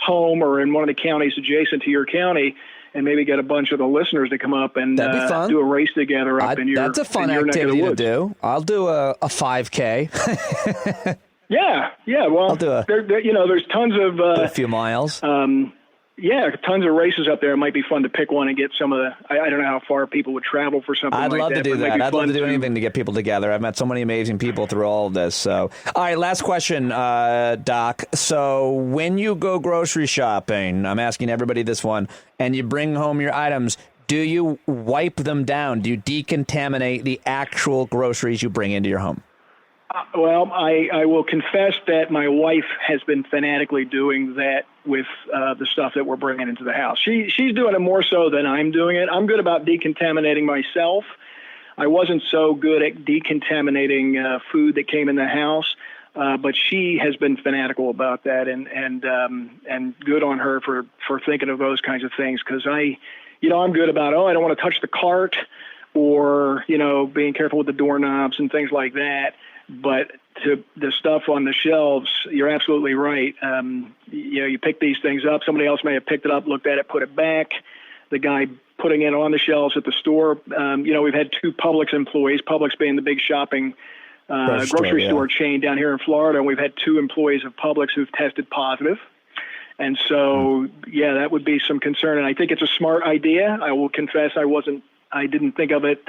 home or in one of the counties adjacent to your county, and maybe get a bunch of the listeners to come up and do a race together up in your That's a fun activity to do. I'll do a 5K. Yeah. Well, I'll do there's tons of a few miles. Tons of races up there. It might be fun to pick one and get some of the. I don't know how far people would travel for something like that. I'd love to do that. I'd love to do anything to get people together. I've met so many amazing people through all of this. So, all right, last question, Doc. So, when you go grocery shopping, I'm asking everybody this one, and you bring home your items, do you wipe them down? Do you decontaminate the actual groceries you bring into your home? Well, I will confess that my wife has been fanatically doing that with the stuff that we're bringing into the house. She's doing it more so than I'm doing it. I'm good about decontaminating myself. I wasn't so good at decontaminating food that came in the house, but she has been fanatical about that, and good on her for thinking of those kinds of things, because I'm good about, I don't want to touch the cart, or being careful with the doorknobs and things like that. But to the stuff on the shelves, you're absolutely right. You pick these things up. Somebody else may have picked it up, looked at it, put it back. The guy putting it on the shelves at the store. We've had two Publix employees, Publix being the big shopping grocery store chain down here in Florida, and we've had two employees of Publix who've tested positive. And so, that would be some concern. And I think it's a smart idea. I will confess I didn't think of it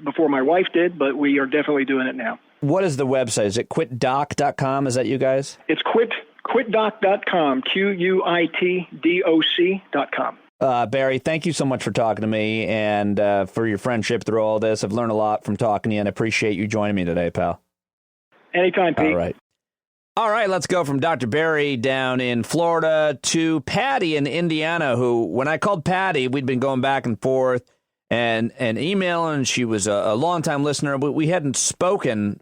before my wife did, but we are definitely doing it now. What is the website? Is it quitdoc.com? Is that you guys? It's quitdoc.com, QUITDOC.com. Barry, thank you so much for talking to me and for your friendship through all this. I've learned a lot from talking to you, and I appreciate you joining me today, pal. Anytime, Pete. All right. All right, let's go from Dr. Barry down in Florida to Patty in Indiana, who, when I called Patty, we'd been going back and forth and emailing. She was a longtime listener, but we hadn't spoken.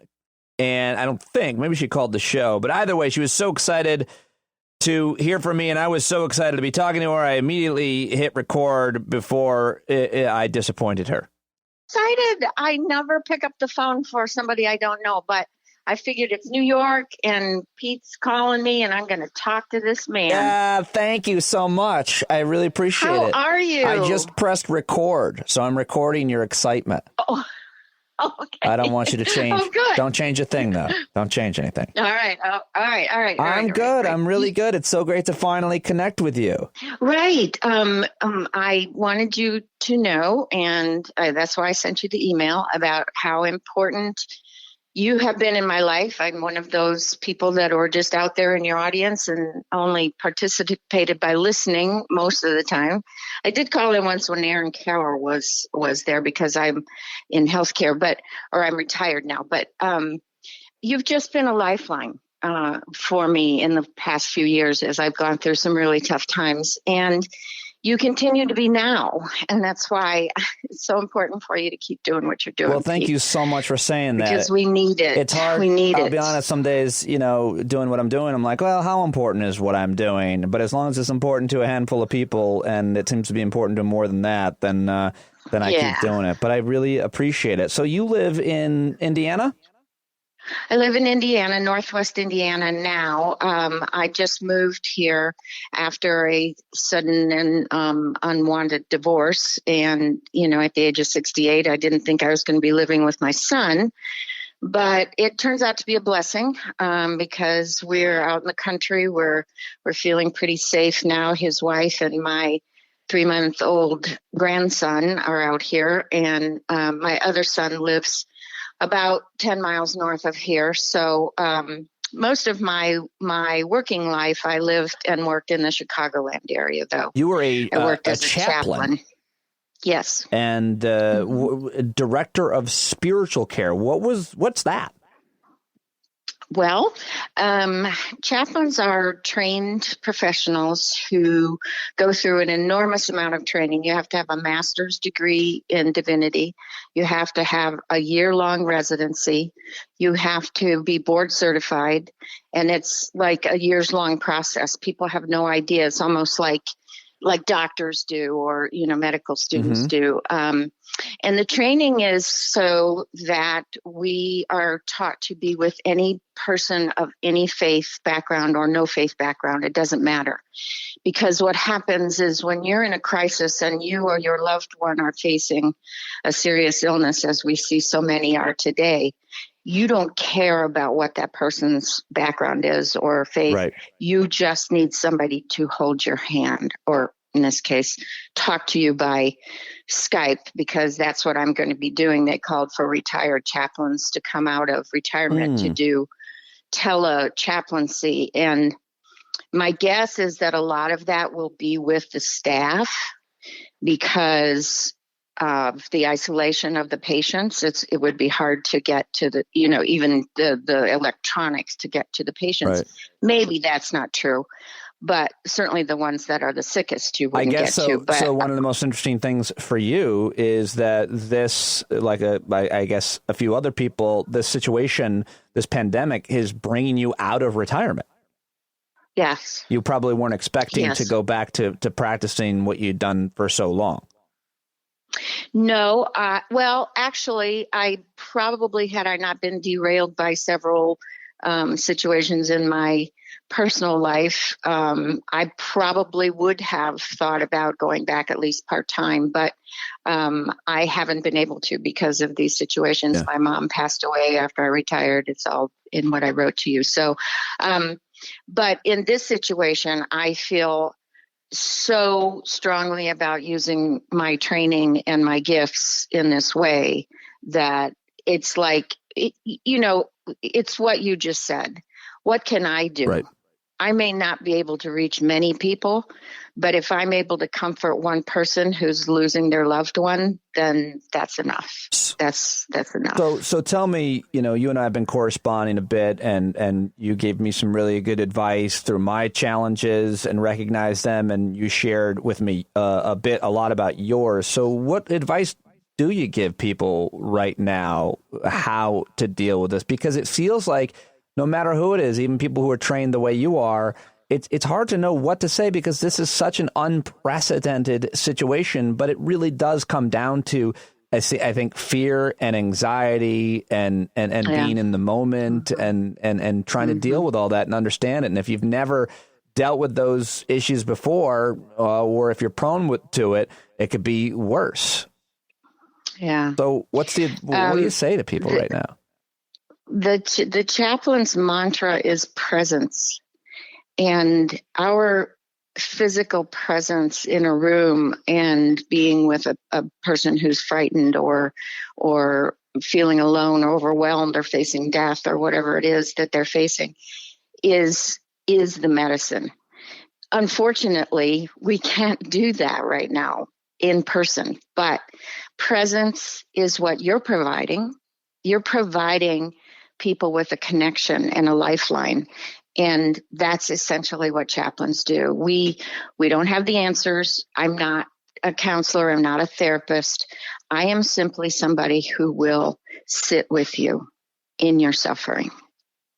And I don't think, maybe she called the show. But either way, she was so excited to hear from me, and I was so excited to be talking to her. I immediately hit record before I disappointed her. Excited. I never pick up the phone for somebody I don't know, but I figured it's New York and Pete's calling me and I'm going to talk to this man. Thank you so much. I really appreciate it. How are you? I just pressed record, so I'm recording your excitement. Oh, okay. I don't want you to change. Oh, good. Don't change a thing, though. Don't change anything. All right. All right. I'm good. I'm really good. It's so great to finally connect with you. Right. I wanted you to know, and that's why I sent you the email about how important you have been in my life. I'm one of those people that are just out there in your audience and only participated by listening most of the time. I did call in once when Aaron Cower was there because I'm in healthcare, or I'm retired now. But you've just been a lifeline for me in the past few years as I've gone through some really tough times. And you continue to be now. And that's why it's so important for you to keep doing what you're doing. Well, thank you so much for saying that. Because we need it. It's hard. I'll be honest, some days, doing what I'm doing, I'm like, well, how important is what I'm doing? But as long as it's important to a handful of people, and it seems to be important to more than that, then I keep doing it. But I really appreciate it. So you live in Indiana? I live in Indiana, Northwest Indiana now. I just moved here after a sudden and unwanted divorce. And, at the age of 68, I didn't think I was going to be living with my son. But it turns out to be a blessing because we're out in the country. We're feeling pretty safe now. His wife and my 3-month-old grandson are out here. And my other son lives about 10 miles north of here. So most of my working life, I lived and worked in the Chicagoland area, though. You were I worked as a chaplain. Yes. And director of spiritual care. What's that? Well, chaplains are trained professionals who go through an enormous amount of training. You have to have a master's degree in divinity. You have to have a year-long residency. You have to be board certified, and it's like a years-long process. People have no idea. It's almost like doctors do or, medical students do. And the training is so that we are taught to be with any person of any faith background or no faith background. It doesn't matter. Because what happens is when you're in a crisis and you or your loved one are facing a serious illness, as we see so many are today, you don't care about what that person's background is or faith. Right. You just need somebody to hold your hand, or in this case, talk to you by Skype, because that's what I'm going to be doing. They called for retired chaplains to come out of retirement to do tele-chaplaincy. And my guess is that a lot of that will be with the staff because of the isolation of the patients. It would be hard to get to the, even the electronics to get to the patients. Right. Maybe that's not true. But certainly the ones that are the sickest you wouldn't get to. But, so one of the most interesting things for you is that this, I guess a few other people, this situation, this pandemic is bringing you out of retirement. Yes. You probably weren't expecting to go back to practicing what you'd done for so long. No. Well, actually, I probably, had I not been derailed by several situations in my personal life, I probably would have thought about going back at least part-time, but I haven't been able to because of these situations. Yeah. My mom passed away after I retired. It's all in what I wrote to you. So, but in this situation, I feel so strongly about using my training and my gifts in this way that it's like, it's what you just said. What can I do? Right. I may not be able to reach many people, but if I'm able to comfort one person who's losing their loved one, then that's enough. That's enough. So tell me, you and I have been corresponding a bit, and you gave me some really good advice through my challenges and recognized them, and you shared with me a lot about yours. So what advice do you give people right now how to deal with this? Because it feels like no matter who it is, even people who are trained the way you are, it's hard to know what to say because this is such an unprecedented situation. But it really does come down to, I think, fear and anxiety and being in the moment and trying to deal with all that and understand it. And if you've never dealt with those issues before, or if you're prone to it, it could be worse. Yeah. So what do you say to people right now? The chaplain's mantra is presence, and our physical presence in a room and being with a person who's frightened or feeling alone or overwhelmed or facing death or whatever it is that they're facing is the medicine. Unfortunately, we can't do that right now in person, but presence is what you're providing. You're providing people with a connection and a lifeline. And that's essentially what chaplains do. We don't have the answers. I'm not a counselor. I'm not a therapist. I am simply somebody who will sit with you in your suffering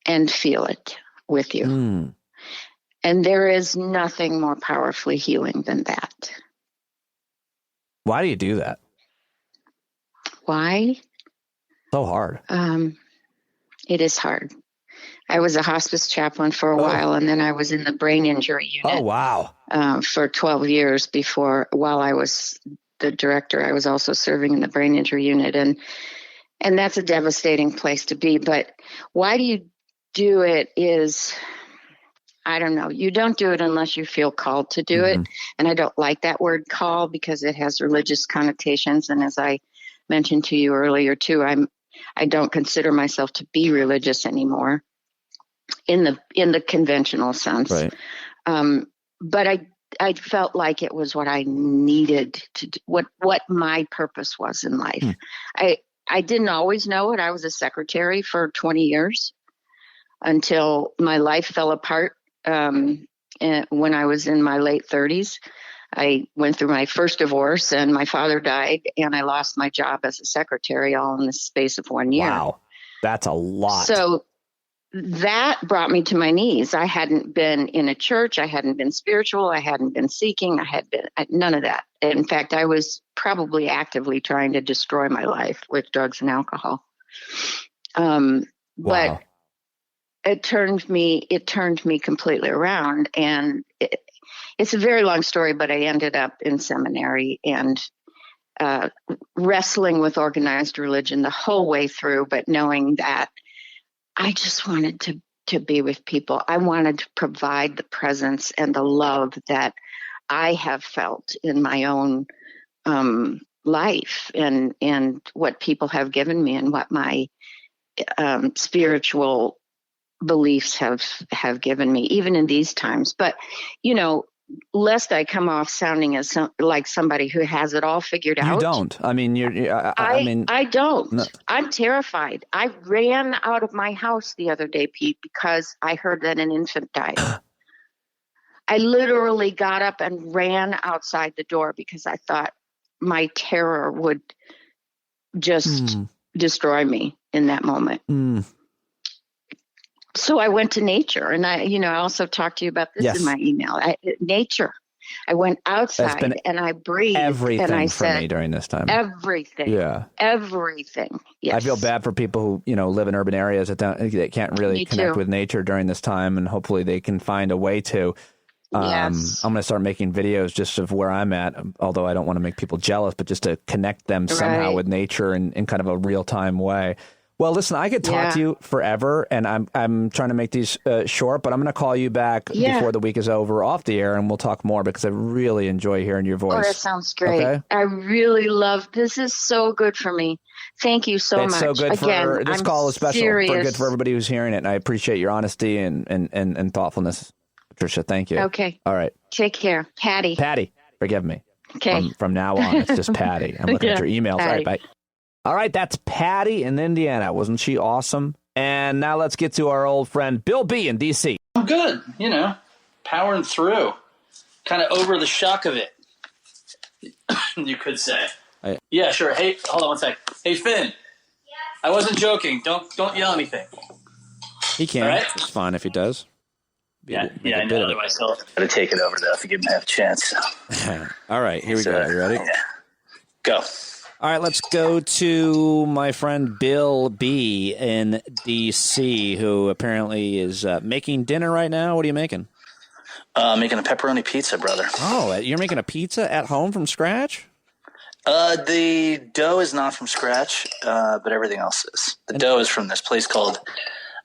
and feel it with you. And there is nothing more powerfully healing than that. Why do you do that? Why? So hard. It is hard. I was a hospice chaplain for a while, and then I was in the brain injury unit. Oh, wow. For 12 years while I was the director, I was also serving in the brain injury unit. And that's a devastating place to be. But why do you do it is, I don't know. You don't do it unless you feel called to do it. And I don't like that word call because it has religious connotations. And as I mentioned to you earlier too, I don't consider myself to be religious anymore in the conventional sense. Right. But I felt like it was what I needed to do, what my purpose was in life. I didn't always know it. I was a secretary for 20 years until my life fell apart. When I was in my late 30s, I went through my first divorce and my father died, and I lost my job as a secretary all in the space of 1 year. Wow. That's a lot. So that brought me to my knees. I hadn't been in a church. I hadn't been spiritual. I hadn't been seeking. I had been none of that. In fact, I was probably actively trying to destroy my life with drugs and alcohol. But it turned me completely around, and it's a very long story, but I ended up in seminary and wrestling with organized religion the whole way through, but knowing that I just wanted to be with people. I wanted to provide the presence and the love that I have felt in my own life and what people have given me and what my spiritual beliefs have given me, even in these times. But, lest I come off sounding as like somebody who has it all figured out. You don't. I mean, I don't. No. I'm terrified. I ran out of my house the other day, Pete, because I heard that an infant died. I literally got up and ran outside the door because I thought my terror would just destroy me in that moment. So I went to nature, and I also talked to you about this in my email. Nature. I went outside and I breathed. Everything and I for said, me during this time. Everything. Yeah. Everything. Yes. I feel bad for people who live in urban areas that can't really connect with nature during this time, and hopefully they can find a way to. Yes. I'm going to start making videos just of where I'm at, although I don't want to make people jealous, but just to connect them somehow with nature in kind of a real time way. Well, listen, I could talk to you forever, and I'm trying to make these short, but I'm going to call you back before the week is over off the air, and we'll talk more because I really enjoy hearing your voice. Oh, that sounds great. Okay? I really love this. Is so good for me. Thank you so much. It's so good this call is special. Good for everybody who's hearing it, and I appreciate your honesty and thoughtfulness. Trisha. Thank you. Okay. All right. Take care. Patty. Patty, forgive me. Okay. From now on, it's just Patty. I'm looking at your emails. Patty. All right, bye. All right, that's Patty in Indiana. Wasn't she awesome? And now let's get to our old friend Bill B in D.C. I'm good, powering through, kind of over the shock of it, you could say. Yeah, sure. Hey, hold on one sec. Hey, Finn. Yeah. I wasn't joking. Don't yell anything. He can. All right? It's fine if he does. I know myself. I'm going to take it over, though, if you give him half a chance. All right, here we go. You ready? Yeah. Go. All right, let's go to my friend Bill B in D.C., who apparently is making dinner right now. What are you making? Making a pepperoni pizza, brother. Oh, you're making a pizza at home from scratch? The dough is not from scratch, but everything else is. The dough is from this place called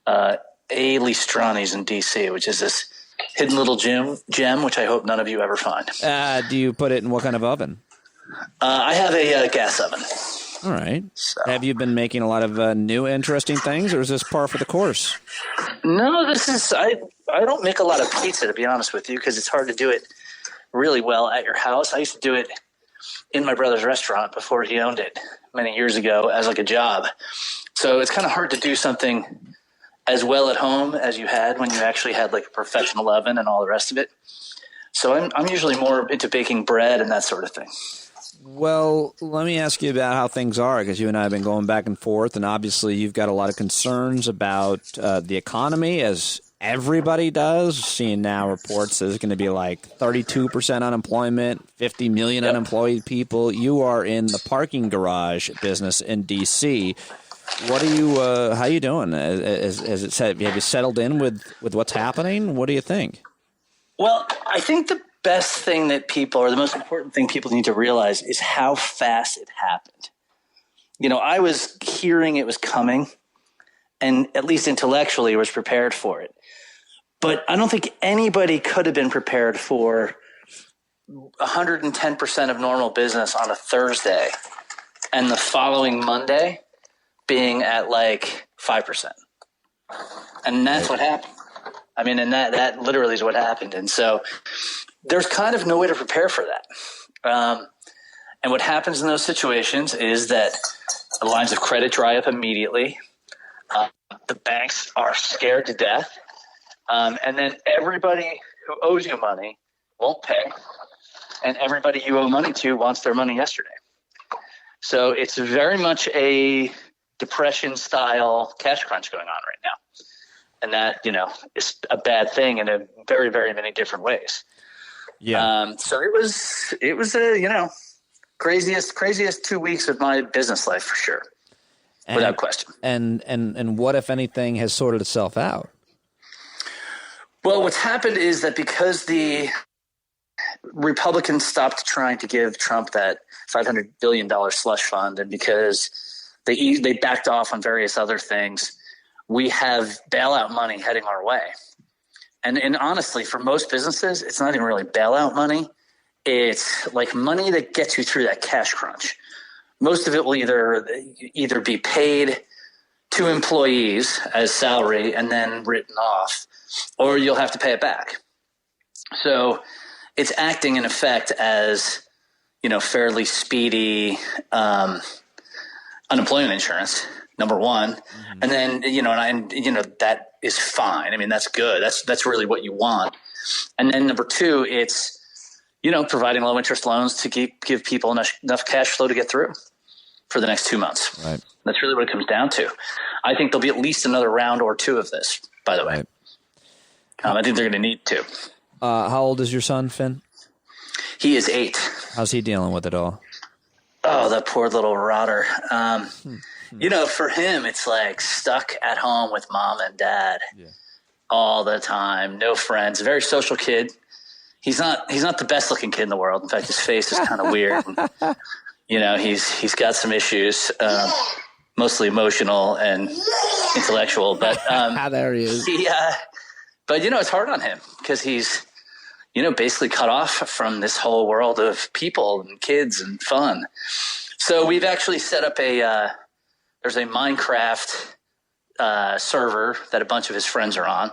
A. Listrani's in D.C., which is this hidden little gem, which I hope none of you ever find. Do you put it in what kind of oven? I have a gas oven. All right. So. Have you been making a lot of new, interesting things, or is this par for the course? No, this is I don't make a lot of pizza, to be honest with you, because it's hard to do it really well at your house. I used to do it in my brother's restaurant before he owned it many years ago as like a job. So it's kind of hard to do something as well at home as you had when you actually had like a professional oven and all the rest of it. So I'm usually more into baking bread and that sort of thing. Well, let me ask you about how things are, because you and I have been going back and forth, and obviously you've got a lot of concerns about the economy, as everybody does. Seeing now reports there's going to be like 32% unemployment, 50 million unemployed people. You are in the parking garage business in D.C. What are you? How are you doing? As it said, have you settled in with what's happening? What do you think? Well, I think the best thing that people, or the most important thing people need to realize, is how fast it happened. I was hearing it was coming, and at least intellectually was prepared for it. But I don't think anybody could have been prepared for 110% of normal business on a Thursday and the following Monday being at like 5%. And that's what happened. I mean, and that literally is what happened. And so there's kind of no way to prepare for that. And what happens in those situations is that the lines of credit dry up immediately. The banks are scared to death. And then everybody who owes you money won't pay. And everybody you owe money to wants their money yesterday. So it's very much a depression-style cash crunch going on right now. And that, is a bad thing in a very, very many different ways. Yeah. So it was a, craziest 2 weeks of my business life for sure. Without question. And what, if anything, has sorted itself out? Well, what's happened is that because the Republicans stopped trying to give Trump that $500 billion slush fund, and because they backed off on various other things, we have bailout money heading our way. And honestly, for most businesses, it's not even really bailout money. It's like money that gets you through that cash crunch. Most of it will either be paid to employees as salary and then written off, or you'll have to pay it back. So it's acting in effect as, fairly speedy unemployment insurance, number one. Mm-hmm. And then, that is fine. I mean, that's good. That's really what you want. And then number two, it's, providing low interest loans to give people enough cash flow to get through for the next 2 months. Right. That's really what it comes down to. I think there'll be at least another round or two of this, by the way. Right. I think they're going to need to. How old is your son, Finn? He is 8. How's he dealing with it all? Oh, that poor little rotter. For him, it's like stuck at home with mom and dad all the time. No friends. Very social kid. He's not the best looking kid in the world. In fact, his face is kind of weird. And, he's got some issues, mostly emotional and intellectual. But there he is. But it's hard on him because he's basically cut off from this whole world of people and kids and fun. So we've actually set up there's a Minecraft server that a bunch of his friends are on.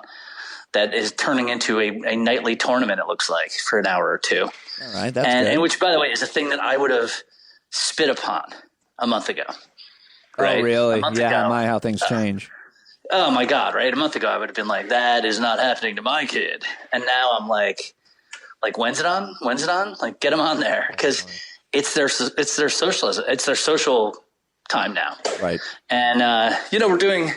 that is turning into a nightly tournament, it looks like, for an hour or two. All right, that's good. And which, by the way, is a thing that I would have spit upon a month ago. Right? Oh, really? Yeah, ago, how things change. Oh, my God, right? A month ago, I would have been like, that is not happening to my kid. And now I'm like, when's it on? When's it on? Like, get them on there. Because it's their socialism. It's their social time now. Right. And, we're doing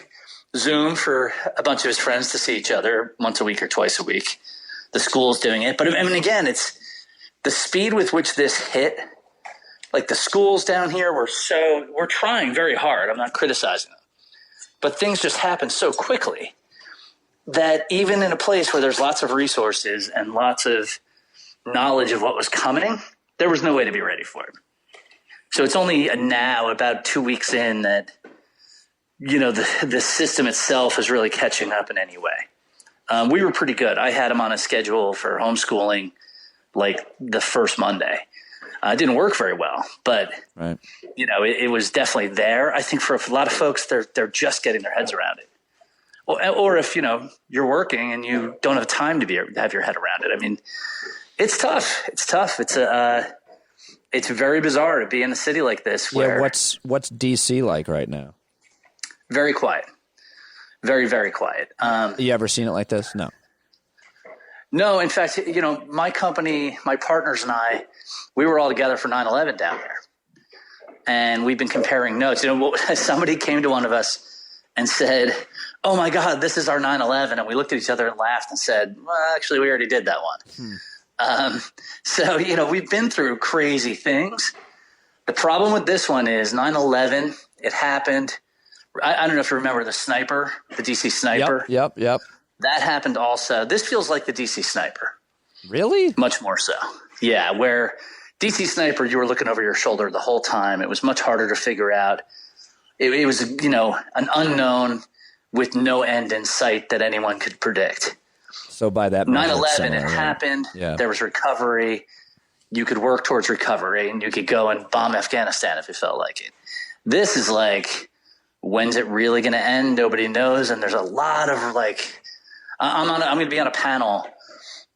Zoom for a bunch of his friends to see each other once a week or twice a week. The school's doing it. But, I mean, again, it's the speed with which this hit. Like, the schools down here we're trying very hard. I'm not criticizing them. But things just happen so quickly that even in a place where there's lots of resources and lots of knowledge of what was coming, there was no way to be ready for it. So it's only now, about 2 weeks in, that, the system itself is really catching up in any way. We were pretty good. I had him on a schedule for homeschooling like the first Monday. It didn't work very well, but right. It was definitely there. I think for a lot of folks, they're just getting their heads around it. Or if, you're working and you don't have time to have your head around it. I mean, it's tough. It's tough. It's very bizarre to be in a city like this. Where what's DC like right now? Very quiet. Very, very quiet. You ever seen it like this? No. No, in fact, my company, my partners and I, we were all together for 9/11 down there. And we've been comparing notes. Somebody came to one of us and said, "Oh my God, this is our 9/11." And we looked at each other and laughed and said, "Well, actually, we already did that one." So, we've been through crazy things. The problem with this one is 9/11, it happened. I don't know if you remember the sniper, the DC sniper. Yep. That happened also. This feels like the DC sniper. Really? Much more so. Yeah, where DC sniper, you were looking over your shoulder the whole time. It was much harder to figure out. It was, an unknown with no end in sight that anyone could predict. So by that 9/11, it happened. Yeah. There was recovery. You could work towards recovery, and you could go and bomb Afghanistan if you felt like it. This is like, when's it really going to end? Nobody knows. And there's a lot of I'm going to be on a panel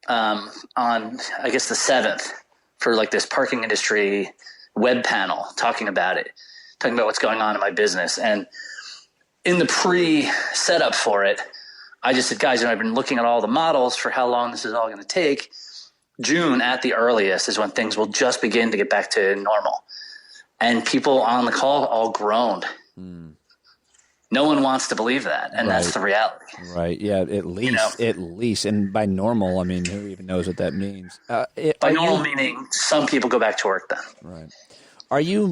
on, I guess, the 7th for this parking industry web panel talking about what's going on in my business. And in the pre-setup for it, I just said, guys, I've been looking at all the models for how long this is all going to take. June at the earliest is when things will just begin to get back to normal. And people on the call all groaned. No one wants to believe that, and that's the reality. Right, yeah, at least. And by normal, I mean, who even knows what that means? By normal meaning some people go back to work then. Right. Are you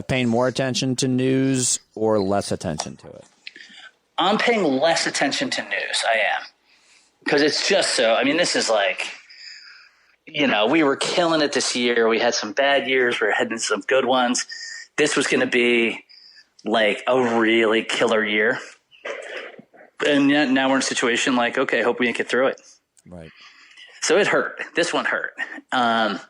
paying more attention to news or less attention to it? I'm paying less attention to news, I am. Because it's just so, I mean, this is we were killing it this year. We had some bad years. We were heading to some good ones. This was going to be a really killer year. And now we're in a situation okay, hope we can get through it. Right. So it hurt. This one hurt. And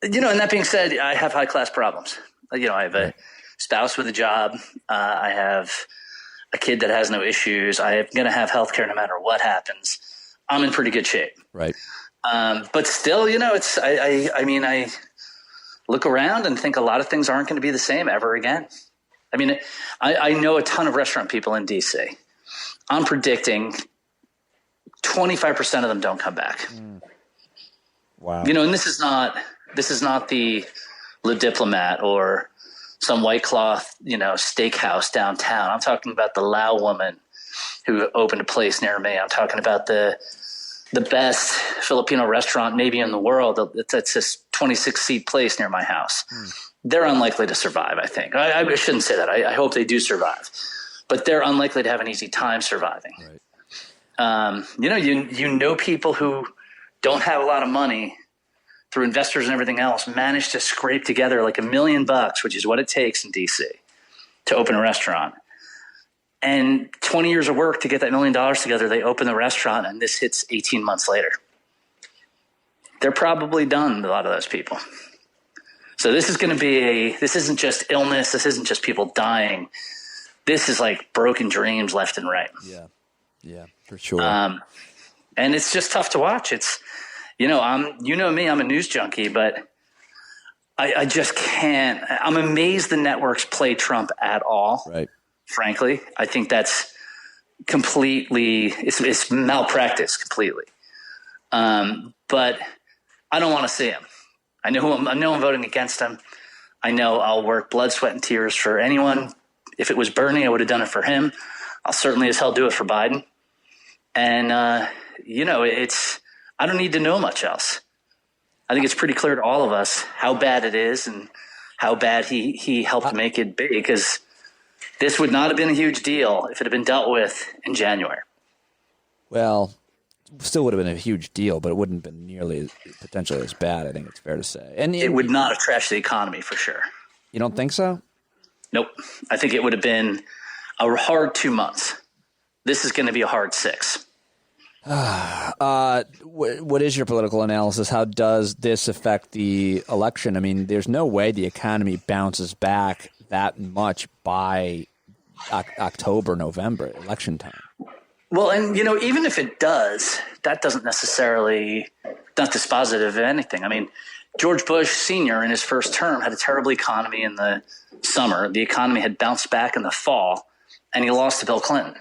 that being said, I have high class problems. I have a spouse with a job. I have a kid that has no issues. I'm going to have health care no matter what happens. I'm in pretty good shape. Right. But still, it's, I look around and think a lot of things aren't going to be the same ever again. I mean, I know a ton of restaurant people in DC. I'm predicting 25% of them don't come back. Wow. And this is not the Le Diplomat or some white cloth, steakhouse downtown. I'm talking about the Lao woman who opened a place near me. I'm talking about the best Filipino restaurant maybe in the world. It's this 26-seat place near my house. They're unlikely to survive, I think. I shouldn't say that. I hope they do survive. But they're unlikely to have an easy time surviving. Right. You know people who don't have a lot of money through investors and everything else manage to scrape together $1 million, which is what it takes in D.C. to open a restaurant. And 20 years of work to get that $1 million together, they open the restaurant, and this hits 18 months later. They're probably done, a lot of those people. So this is going to be this isn't just illness. This isn't just people dying. This is broken dreams left and right. Yeah. Yeah, for sure. And it's just tough to watch. It's, me, I'm a news junkie, but I just can't. I'm amazed the networks play Trump at all. Right. Frankly, I think that's completely, it's malpractice completely. But I don't want to see him. I know I'm voting against him. I know I'll work blood, sweat, and tears for anyone. If it was Bernie, I would have done it for him. I'll certainly as hell do it for Biden. And, I don't need to know much else. I think it's pretty clear to all of us how bad it is and how bad he helped make it big, because this would not have been a huge deal if it had been dealt with in January. Well, still would have been a huge deal, but it wouldn't have been nearly potentially as bad, I think it's fair to say. And it would not have trashed the economy for sure. You don't think so? Nope. I think it would have been a hard 2 months. This is going to be a hard 6. What is your political analysis? How does this affect the election? I mean, there's no way the economy bounces back that much by October, November, election time. Well, and, even if it does, that doesn't necessarily not dispositive of anything. I mean, George Bush Sr. in his first term had a terrible economy in the summer. The economy had bounced back in the fall, and he lost to Bill Clinton.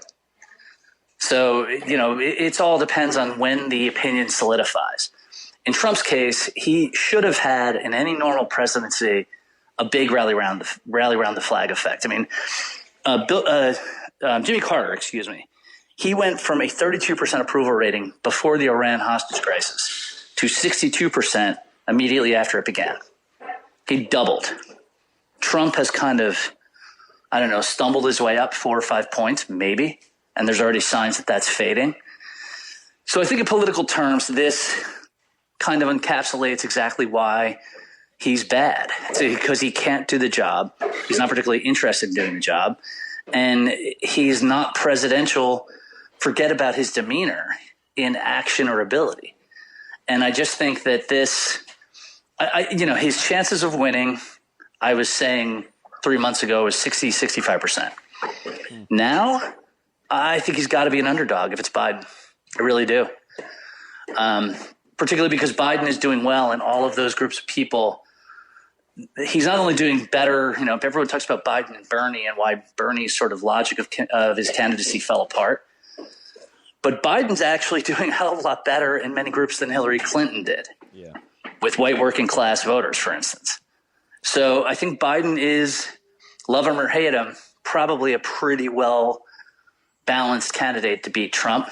So, it all depends on when the opinion solidifies. In Trump's case, he should have had, in any normal presidency, a big rally around the flag effect. I mean, Jimmy Carter, he went from a 32% approval rating before the Iran hostage crisis to 62% immediately after it began. He doubled. Trump has kind of, stumbled his way up 4 or 5 points, maybe. And there's already signs that that's fading. So I think in political terms, this kind of encapsulates exactly why he's bad. It's because he can't do the job. He's not particularly interested in doing the job. And he's not presidential. Forget about his demeanor in action or ability. And I just think that his chances of winning, I was saying 3 months ago, was 65%. Now, I think he's got to be an underdog if it's Biden. I really do. Particularly because Biden is doing well in all of those groups of people. He's not only doing better, everyone talks about Biden and Bernie and why Bernie's sort of logic of his candidacy fell apart. But Biden's actually doing a hell of a lot better in many groups than Hillary Clinton did. Yeah. With white working class voters, for instance. So I think Biden is, love him or hate him, probably a pretty well balanced candidate to beat Trump.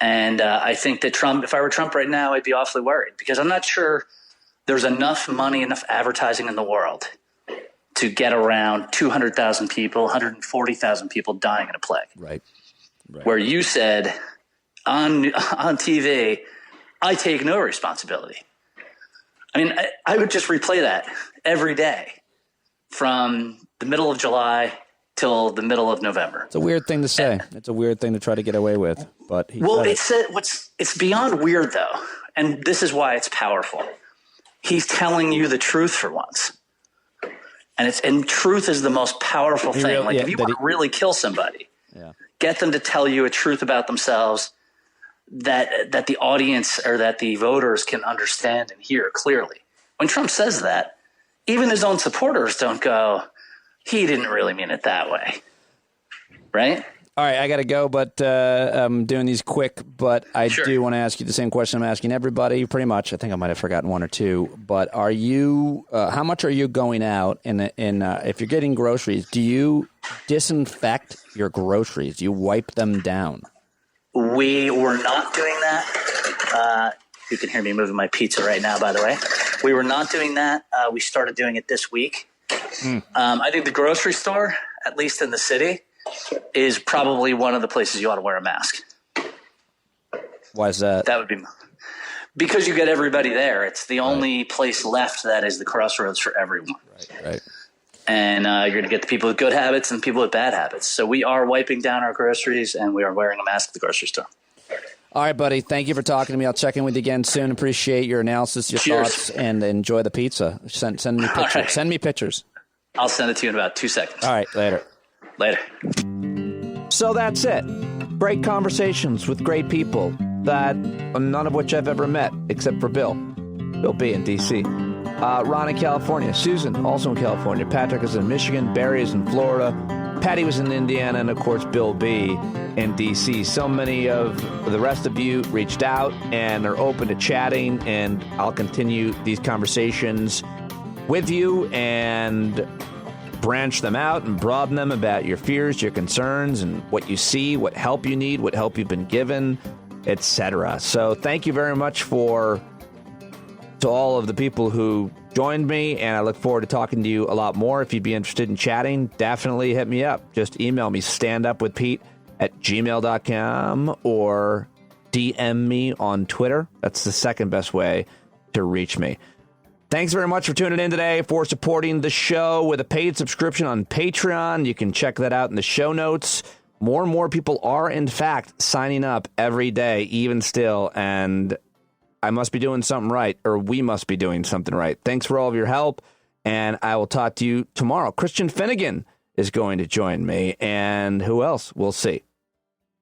And I think that Trump, if I were Trump right now, I'd be awfully worried because I'm not sure there's enough money, enough advertising in the world to get around 200,000 people, 140,000 people dying in a plague. Right. Where you said on TV, I take no responsibility. I mean, I would just replay that every day from the middle of July till the middle of November. It's a weird thing to say. It's a weird thing to try to get away with. But it's beyond weird though, and this is why it's powerful. He's telling you the truth for once, and truth is the most powerful thing. If you want to really kill somebody, get them to tell you a truth about themselves that the audience or that the voters can understand and hear clearly. When Trump says that, even his own supporters don't go, he didn't really mean it that way. Right? All right, I got to go, but I'm doing these quick, but I do want to ask you the same question I'm asking everybody, pretty much. I think I might have forgotten one or two, but are you, how much are you going out if you're getting groceries, do you disinfect your groceries? Do you wipe them down? We were not doing that. You can hear me moving my pizza right now, by the way. We were not doing that. We started doing it this week. I think the grocery store, at least in the city, is probably one of the places you ought to wear a mask. Why is that? That would be because you get everybody there. It's the only place left that is the crossroads for everyone. Right. And you're going to get the people with good habits and people with bad habits. So we are wiping down our groceries and we are wearing a mask at the grocery store. All right, buddy. Thank you for talking to me. I'll check in with you again soon. Appreciate your analysis, your thoughts, and enjoy the pizza. Send me pictures. Right. Send me pictures. I'll send it to you in about 2 seconds. All right, later. Later. So that's it. great conversations with great people that none of which I've ever met except for Bill B in D.C. Ron in California, Susan also in California, Patrick is in Michigan, Barry is in Florida, Patty was in Indiana, and of course Bill B in D.C. So many of the rest of you reached out and are open to chatting, and I'll continue these conversations with you and branch them out and broaden them about your fears, your concerns, and what you see, what help you need, what help you've been given, etc. So thank you very much to all of the people who joined me, and I look forward to talking to you a lot more. If you'd be interested in chatting, definitely hit me up. Just email me, standupwithpete@gmail.com, or DM me on Twitter. That's the second best way to reach me. Thanks very much for tuning in today, for supporting the show with a paid subscription on Patreon. You can check that out in the show notes. More and more people are, in fact, signing up every day, even still, and I must be doing something right, or we must be doing something right. Thanks for all of your help, and I will talk to you tomorrow. Christian Finnegan is going to join me, and who else? We'll see.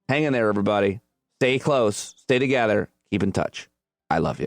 Hang in there, everybody. Stay close, stay together, keep in touch. I love you.